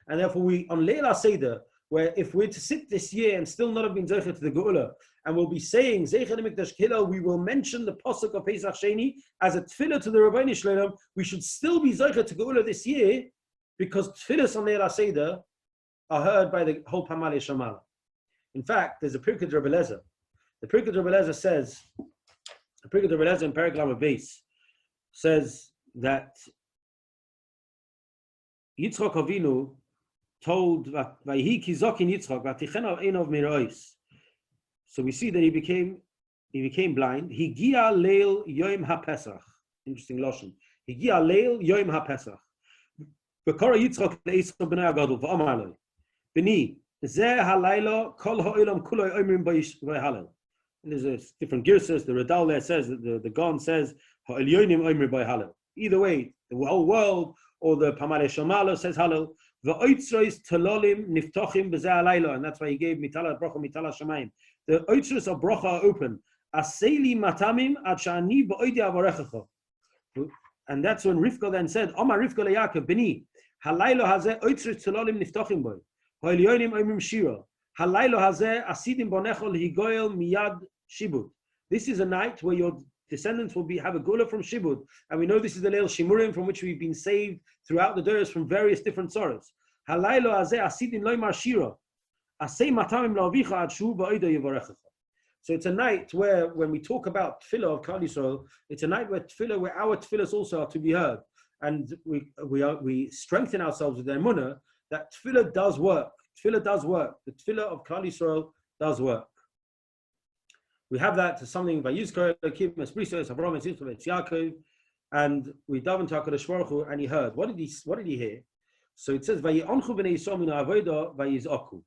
And therefore we, on Leila Seder, where if we're to sit this year and still not have been zocher to the Geula, and we'll be saying Zeicher Mikdash Kehilo, we will mention the pasuk of Pesach Sheni as a tefillah to the Rebbeinu Shalom. We should still be zocher to Geula this year, because tefillahs on Leila Seder are heard by the whole Pamalei Shamala. In fact, there's a Pirkei Rabbi Eliezer. The Pirkei Rabbi Eliezer says, the Pirkei Rabbi Eliezer in Perek Lamed Beis says that Yitzchak Avinu told Vayhi Kizokin Yitzchak Vatichena Einov Mirois. So we see that he became blind. Higia Leil Yom HaPesach. Interesting lashon. Higia Leil Yom HaPesach. V'kora Yitzchak le'Esav b'nei Agadol v'amar lo B'ni zeh halayla kol ha'olam kuloi omrim b'Halel. There's a different girsas. The Radal there says that the Gon says ha'elyonim omrim b'Halel. Either way, the whole world or the Pamalei Shamala says Halel. V'oitzrois talolim niftochim b'zeh halayla, and that's why he gave mitala bracha mitala shamayim. The oitzros of bracha are open. Aseli matamim ad shani ba'oidi avarechacha. And that's when Rivka then said, Omar Rivka leYaakov b'ni halaylo hazeh oitzros talolim niftochim boy ha'elyonim omrim shira halaylo hazeh asidim bonechol higoyel miyad shibud. This is a night where your descendants will have a gula from Shibud, and we know this is the Leil Shimurim from which we've been saved throughout the Doros from various different sorrows. Halaylo hazeh asidim loymar shira asei matamim la'avicha ad shu ba'oida yivarechacha. So it's a night where, when we talk about tefillah of Klal Yisrael, it's a night where our tefillahs also are to be heard, and we strengthen ourselves with the emunah that tefillah does work. Tefillah does work. The tefillah of Klal Yisrael does work. We have that as something by Yizkor Elokim Esprisos Avraham and Yitzchak Yaakov, and we daven to HaKadosh Baruch Hu, and he heard. What did he hear? So it says Vayi'onchu b'nei Yisrael min ha'avoda vayizaku.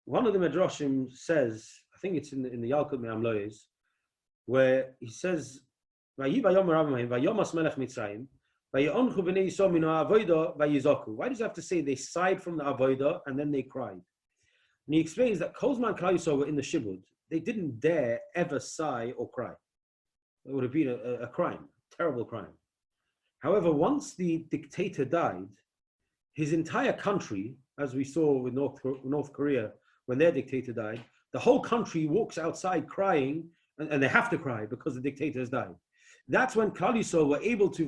One of the Medrashim says, I think it's in the Yalkut Me'amloyes, where he says Why does it have to say they sighed from the avodah and then they cried? And he explains that Kozman Klal Yisrael were in the shibud. They didn't dare ever sigh or cry. It would have been a crime, a terrible crime. However, once the dictator died, his entire country, as we saw with North Korea, when their dictator died, the whole country walks outside crying, and they have to cry because the dictator has died. That's when Klal Yisrael were able to,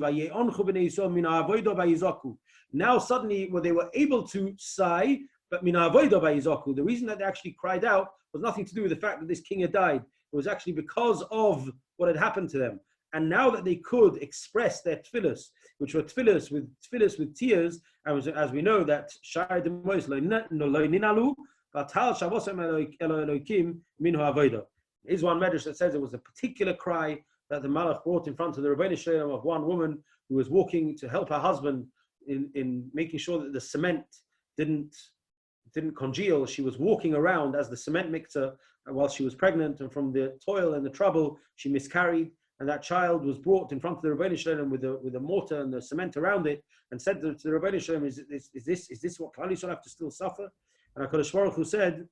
now suddenly, when they were able to sigh, but the reason that they actually cried out was nothing to do with the fact that this king had died. It was actually because of what had happened to them. And now that they could express their tefillos, which were tefillos with tears, and as we know that is one medrash that says it was a particular cry that the Malach brought in front of the Rebbeinu Shalom of one woman who was walking to help her husband in making sure that the cement didn't congeal. She was walking around as the cement mixer while she was pregnant, and from the toil and the trouble, she miscarried. And that child was brought in front of the Rebbeinu Shalom with the mortar and the cement around it, and said to the Rebbeinu Shalom, "Is this what Klal Yisrael have to still suffer?" And HaKadosh Baruch Hu said,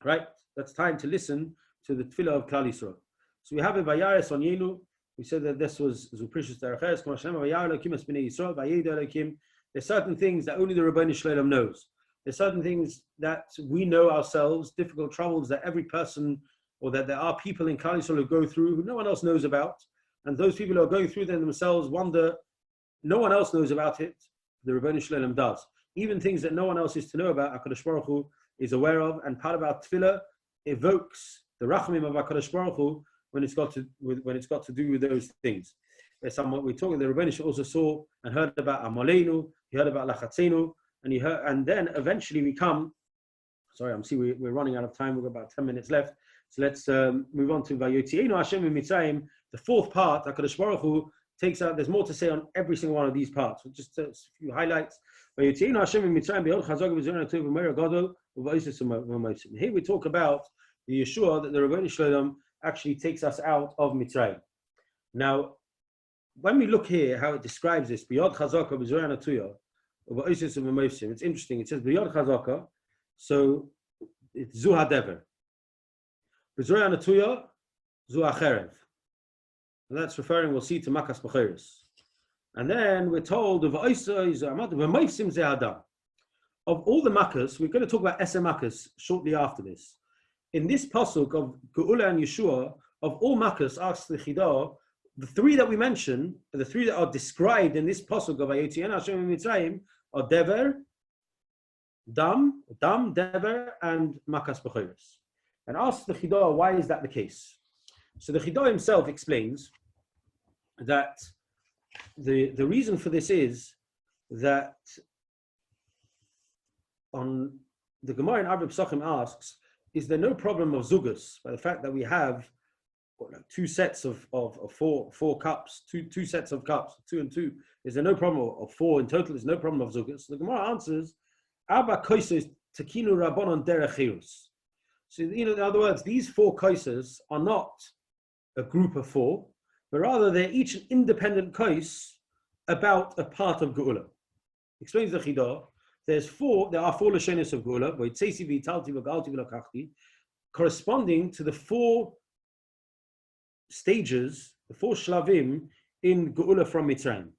"Right, that's time to listen to the tefillah of Klal Yisrael." So we have a Vayares on Yenu. We said that this was Zuprishus Dereches, K'ma Shem Vayar Elokim Es Bnei Yisrael Vayed Elokim. There's certain things that only the Rebbeinu Shalom knows. There's certain things that we know ourselves, difficult troubles that every person, or that there are people in Klal Yisrael who go through who no one else knows about. And those people who are going through them themselves wonder, no one else knows about it, the Rebbeinu Shalom does. Even things that no one else is to know about, HaKadosh Baruch Hu is aware of, and part of our tefillah evokes the rachamim of HaKadosh Baruch Hu when it's got to do with those things. There's somewhat we're talking, the Rebbeinu Shalom also saw and heard about Amalenu, he heard about Lachatzenu, and then eventually we come, we're running out of time, we've got about 10 minutes left. So let's move on to Vayotzienu Hashem Mitzrayim, the fourth part. HaKadosh Baruch Hu takes out, there's more to say on every single one of these parts. So just a few highlights. Vayotzienu Hashem Mitzrayim Be'od Chazak V'Zorah Tov V'Meir Gadol V'Vayis V'Mosim. Here we talk about the Yeshua that the Rebbeinu Shalom actually takes us out of Mitzrayim. Now, when we look here, how it describes this, Be'od Chazak V'Zorah Tov V'Vayis V'Mosim. It's interesting. It says Be'od Chazak, so it's Zu HaDever. B'Zorah Natuya, Zu HaCherev. And that's referring, we'll see, to Makas B'Cheres. And then we're told of all the Makas, we're going to talk about Eser Makas shortly after this. In this pasuk of Geula and Yeshua, of all Makas, asks the Chidah, the three that we mentioned, the three that are described in this pasuk of Vayotzienu Hashem Mitzrayim, are Dever, Dam, Dever, and Makas B'Cheres. And asks the Chidah, why is that the case? So the Chidah himself explains that the reason for this is that on the Gemara in Arba Pesachim asks, is there no problem of zugus by the fact that we have two sets of four cups, two sets of cups, 2 and 2? Is there no problem of 4 in total? There's no problem of zugus. So the Gemara answers, Abba koisos tekinu rabbanon derech chirus. So, in other words, these 4 kaisers are not a group of 4, but rather they're each an independent kais about a part of Geula. Explains the Chidah. There are 4 lashonos of Geula, corresponding to the 4 stages, the 4 shlavim in Geula from Mitzrayim.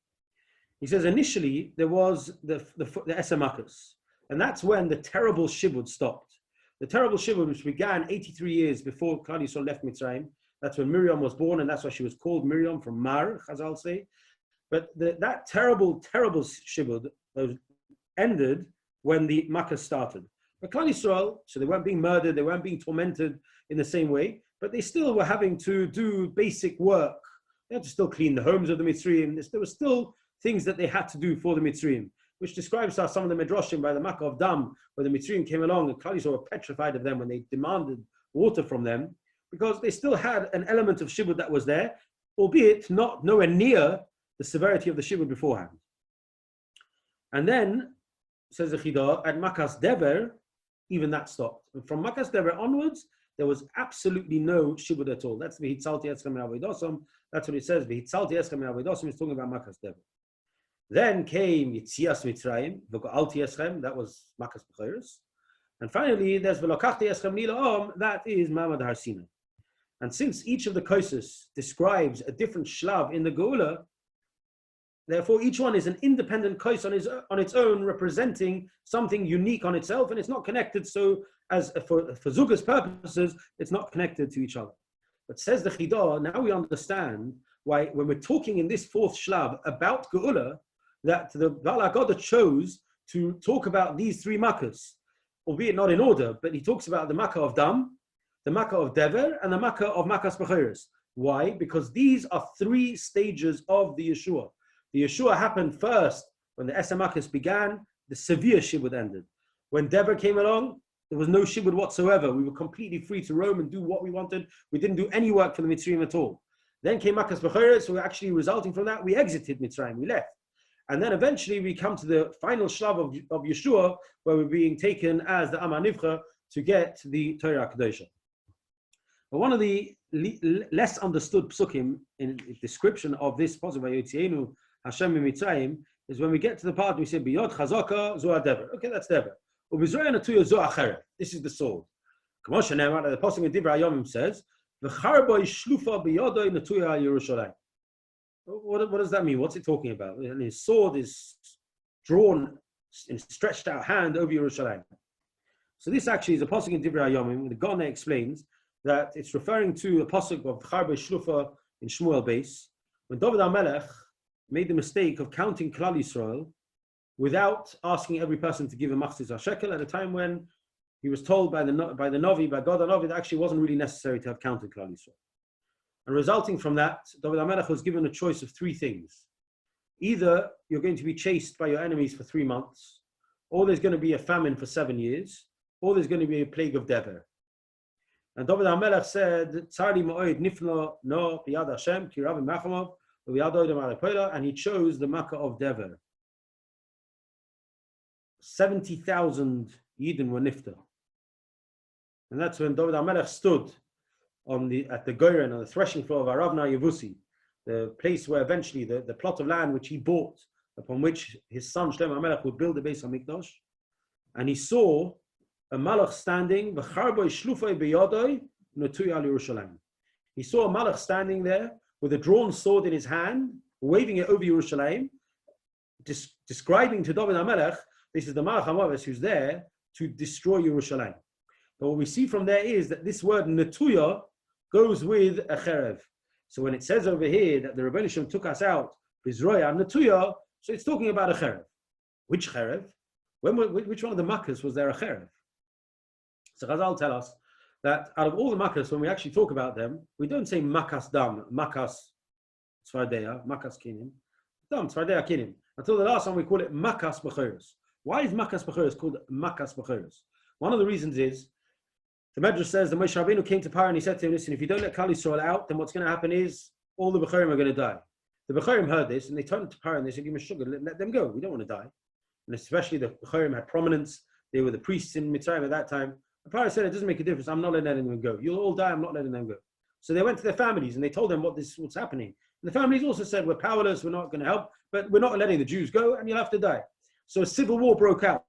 He says initially there was the Eser Makas, and that's when the terrible shibud stopped. The terrible shibud, which began 83 years before Klal Yisrael left Mitzrayim, that's when Miriam was born, and that's why she was called Miriam from Mar, Chazal say. But that terrible shibud ended when the Makkah started. But Klal Yisrael, so they weren't being murdered, they weren't being tormented in the same way, but they still were having to do basic work. They had to still clean the homes of the Mitzrayim. There were still things that they had to do for the Mitzrayim, which describes how some of the Midrashim by the Makkah of Dam, where the Mitzrayim came along and Klal Yisrael were petrified of them when they demanded water from them, because they still had an element of shibud that was there, albeit nowhere near the severity of the shibud beforehand. And then, says the Chidah, at Makas Dever, even that stopped. And from Makas Dever onwards, there was absolutely no shibud at all. That's v'hitzalti eschem min avodosom. That's what it says. V'hitzalti eschem min avodosom is talking about makas dever. Then came Yitzias Mitzrayim, v'go'alti eschem. That was makas b'chayros. And finally, there's v'lokachti eschem nilaom. That is Ma'amad Har Sinai. And since each of the kosos describes a different shlav in the Geula, therefore each one is an independent kos on its own, representing something unique on itself, and it's not connected. So, as for Zuga's purposes, it's not connected to each other. But says the Chidah, now we understand why, when we're talking in this fourth shlav about Geula, that the Baal HaGodah chose to talk about these three makkahs, albeit not in order, but he talks about the makkah of Dam, the makkah of Dever, and the makkah of Makas B'chayros. Why? Because these are three stages of the Yeshua. The Yeshua happened first when the Eser Makkos began, the severe shibud ended. When Dever came along, there was no shibud whatsoever. We were completely free to roam and do what we wanted. We didn't do any work for the Mitzrayim at all. Then came Makas B'chayros, so actually resulting from that, we exited Mitzrayim, we left. And then eventually we come to the final shlav of Yeshua, where we're being taken as the Am HaNivcha to get the Torah Kedosha. But one of the less understood psukim in description of this pasuk by Yotzienu Hashem Mitzrayim is when we get to the part we say Biyod Chazaka Zoa Dever. Okay, that's Dever. Ubizroya Natuya Zoa Acherev. This is the sword. K'moshe Ne'emar, the pasuk in Divrei Hayomim says V'charboi Shlufa Biyodoi Natuya Yerushalayim. What does that mean? What's it talking about? And his sword is drawn in stretched out hand over Yerushalayim. So this actually is a pasuk in Divrei Hayomim. The Ghana explains that it's referring to a pasuk of Charbei Shlufa in Shmuel base, when David HaMelech made the mistake of counting Klal Yisrael without asking every person to give a machzis shekel at a time when he was told by the Novi, by God HaNovi, that actually wasn't really necessary to have counted Klal Yisrael. And resulting from that, David HaMelech was given a choice of three things. Either you're going to be chased by your enemies for 3 months, or there's going to be a famine for 7 years, or there's going to be a plague of Dever. And David HaMelech said, "Tzari ma'od nifno no biyad Hashem ki rabim machamav v'biyad odem alepoila," and he chose the Makkah of Dever. 70,000 Yidden were nifta, and that's when David HaMelech stood at the Goren, on the threshing floor of Aravna Yevusi, the place where eventually the plot of land which he bought, upon which his son Shlomo HaMelech would build the Beis HaMikdash, and he saw a malach standing, he saw a malach standing there with a drawn sword in his hand, waving it over Yerushalayim, describing to David HaMelech, this is the Malach HaMavis who's there to destroy Yerushalayim. But what we see from there is that this word Netuya goes with a cherev. So when it says over here that the Rebbeinu Shem took us out, Bizroya Netuya, so it's talking about a cherev. Which cherev? Which one of the makkahs was there a cherev? So Chazal tell us that out of all the makkahs, when we actually talk about them, we don't say makas dam, makas tzvardeya, makas kinim, dam tzvardeya kinim. Until the last one we call it makas b'chayros. Why is makas b'chayros called makas b'chayros? One of the reasons is, the Medrash says that Moshe Rabbeinu came to Paro and he said to him, listen, if you don't let Klal Yisrael out, then what's going to happen is all the B'charim are going to die. The B'charim heard this and they turned to Paro and they said, give me sugar, let them go, we don't want to die. And especially the B'charim had prominence, they were the priests in Mitzrayim at that time. And Paro said, it doesn't make a difference, I'm not letting them go. You'll all die, I'm not letting them go. So they went to their families and they told them what's happening. And the families also said, we're powerless, we're not going to help, but we're not letting the Jews go and you'll have to die. So a civil war broke out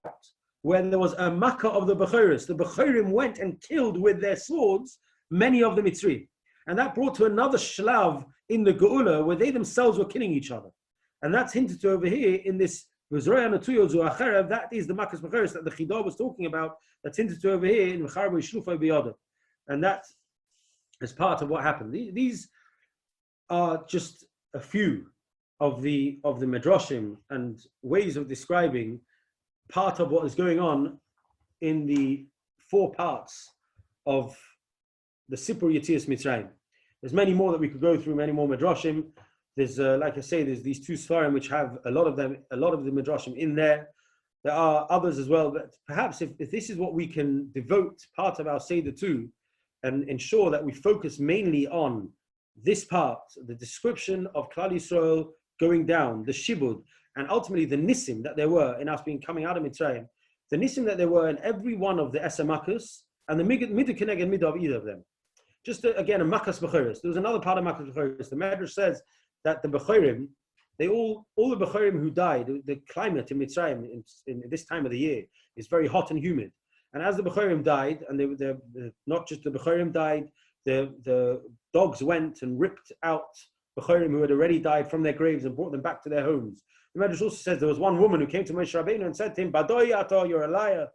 when there was a makkah of the Bechoros. The Bechorim went and killed with their swords many of the Mitzri. And that brought to another shlav in the Geula where they themselves were killing each other. And that's hinted to over here in this V'zroya Natuyo Zu Acherev. That is the Makkah's Bechoros that the Chidah was talking about. That's hinted to over here in V'charbo Shlufa B'yada. And that is part of what happened. These are just a few of the Midrashim and ways of describing part of what is going on in the 4 parts of the Sipur Yetzias Mitzrayim. There's many more that we could go through, many more Midrashim. There's, like I say, there's these 2 Sfarim which have a lot of the Midrashim in there. There are others as well, but perhaps if this is what we can devote part of our Seder to and ensure that we focus mainly on this part, the description of Klal Yisrael going down, the Shibud, and ultimately the Nisim that there were in us being coming out of Mitzrayim, the Nisim that there were in every one of the Eser Makkos, and the midah keneged midah of either of them. Just again, a makas b'choros. There was another part of makas b'choros. The Medrash says that the b'chorim, all the b'chorim who died, the climate in Mitzrayim in this time of the year is very hot and humid. And as the b'chorim died, and not just the b'chorim died, the dogs went and ripped out b'chorim who had already died from their graves and brought them back to their homes. The Medrash also says there was one woman who came to Moshe Rabbeinu and said to him, "Badoi ato, you're a liar.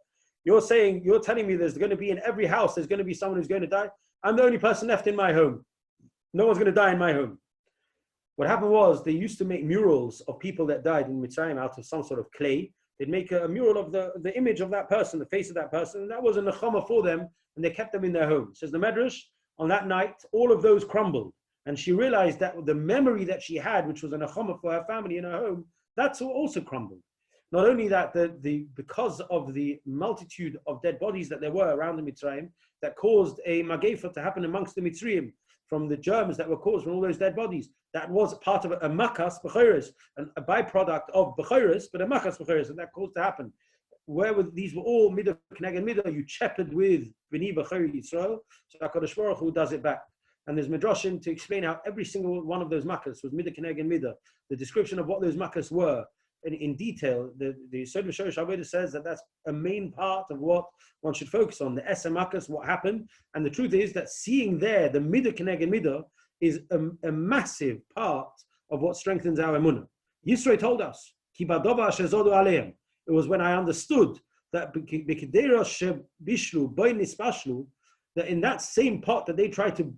You're telling me there's going to be in every house, there's going to be someone who's going to die. I'm the only person left in my home. No one's going to die in my home." What happened was they used to make murals of people that died in Mitzrayim out of some sort of clay. They'd make a mural of the image of that person, the face of that person, and that was a nechama for them, and they kept them in their home. Says the Medrash, on that night, all of those crumbled. And she realized that the memory that she had, which was a nechama for her family in her home, that's also crumbled. Not only that, because of the multitude of dead bodies that there were around the Mitzrayim, that caused a magefa to happen amongst the Mitzrayim, from the germs that were caused from all those dead bodies. That was part of a makas b'choros, a byproduct of b'choros, but a makas b'choros, and that caused to happen. These were all midah keneged midah, you shepherd with b'ni b'chori Yisrael, so HaKadosh Baruch Hu does it back. And there's midrashim to explain how every single one of those makas was midah keneged midah. The description of what those makas were in detail. The Yesod V'Shorosh Avodah says that that's a main part of what one should focus on. The Esa makas, what happened, and the truth is that seeing there the midah keneged midah is a massive part of what strengthens our emunah. Yisro told us, Ki badova asher zodu aleim. It was when I understood that b'kedera shebishlu b'y nispashlu, that in that same pot that they tried to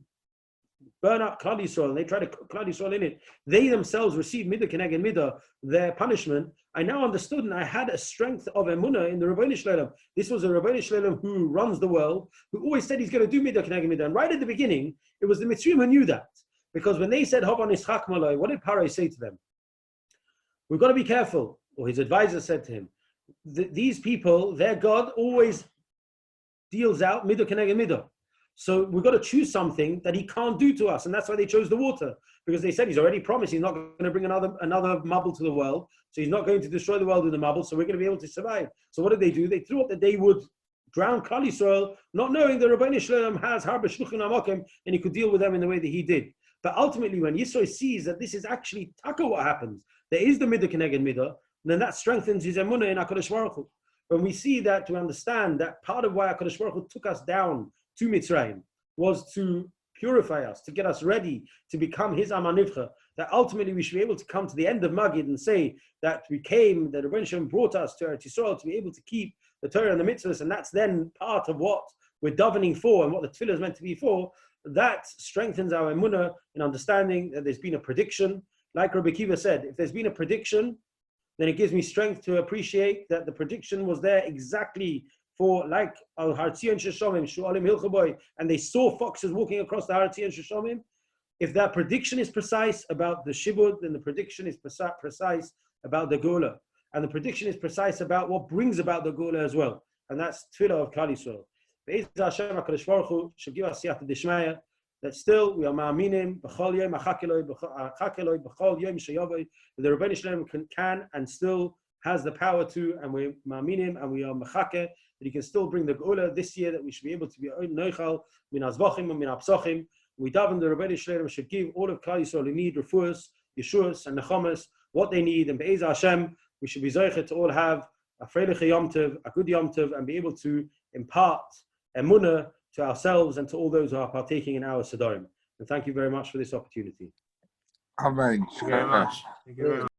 burn up Klal Yisrael, and they tried to cook Klal Yisrael in it, they themselves received midah keneged midah, their punishment. I now understood, and I had a strength of emunah in the Rabbeinu Shleilim. This was a Rabbeinu Shleilim who runs the world, who always said he's going to do midah keneged midah. And right at the beginning, it was the Mitzrayim who knew that. Because when they said, Havan Yitzchak Malay, what did Parai say to them? We've got to be careful. Or his advisor said to him, these people, their God always deals out midah keneged midah. So we've got to choose something that he can't do to us. And that's why they chose the water. Because they said he's already promised he's not going to bring another mabul to the world. So he's not going to destroy the world with the mabul. So we're going to be able to survive. So what did they do? They thought that they would drown Klal Yisrael, not knowing that Rabbeinu Shleilim has harba shluchim amakim, and he could deal with them in the way that he did. But ultimately, when Yisro sees that this is actually taka what happens, there is the midah keneged midah, then that strengthens his emunah in HaKadosh Baruch Hu. When we see that, to understand that part of why HaKadosh Baruch Hu took us down to Mitzrayim was to purify us, to get us ready to become his Amanivcha, that ultimately we should be able to come to the end of Magid and say that that Rebbeinu Shem brought us to Eretz Yisrael to be able to keep the Torah and the mitzvahs, and that's then part of what we're davening for and what the tefillah is meant to be for. That strengthens our emunah in understanding that there's been a prediction. Like Rabbi Kiva said, if there's been a prediction, then it gives me strength to appreciate that the prediction was there exactly for, like Al Hartzion Sheshomim, Shu'alim Hilchaboy, and they saw foxes walking across the Hartzion Sheshomim. If that prediction is precise about the Shibud, then the prediction is precise about the Gula. And the prediction is precise about what brings about the Gula as well. And that's Tefillah of Klal Yisrael. Be'ez Hashem HaKadosh Baruch Hu should give us siyata d'shmaya, that still we are ma'aminim b'chol yom achakeloi b'chol yom sheyavoi, that the Rebbeinu Shleilim can and still has the power to, and we're ma'aminim and we are mechake, that he can still bring the Geula this year, that we should be able to be noichal min azvachim and min apsochim. We daven the Rebbeinu Shleilim should give all of Klal Yisrael who need refuahs, yeshuas and nechamas, what they need, and be'ez Hashem we should be zoichet to all have a freiliche Yom Tov, a good Yom Tov, and be able to impart emunah to ourselves and to all those who are partaking in our Sedarim. And thank you very much for this opportunity. Amen. Thank you very much. Thank you very much.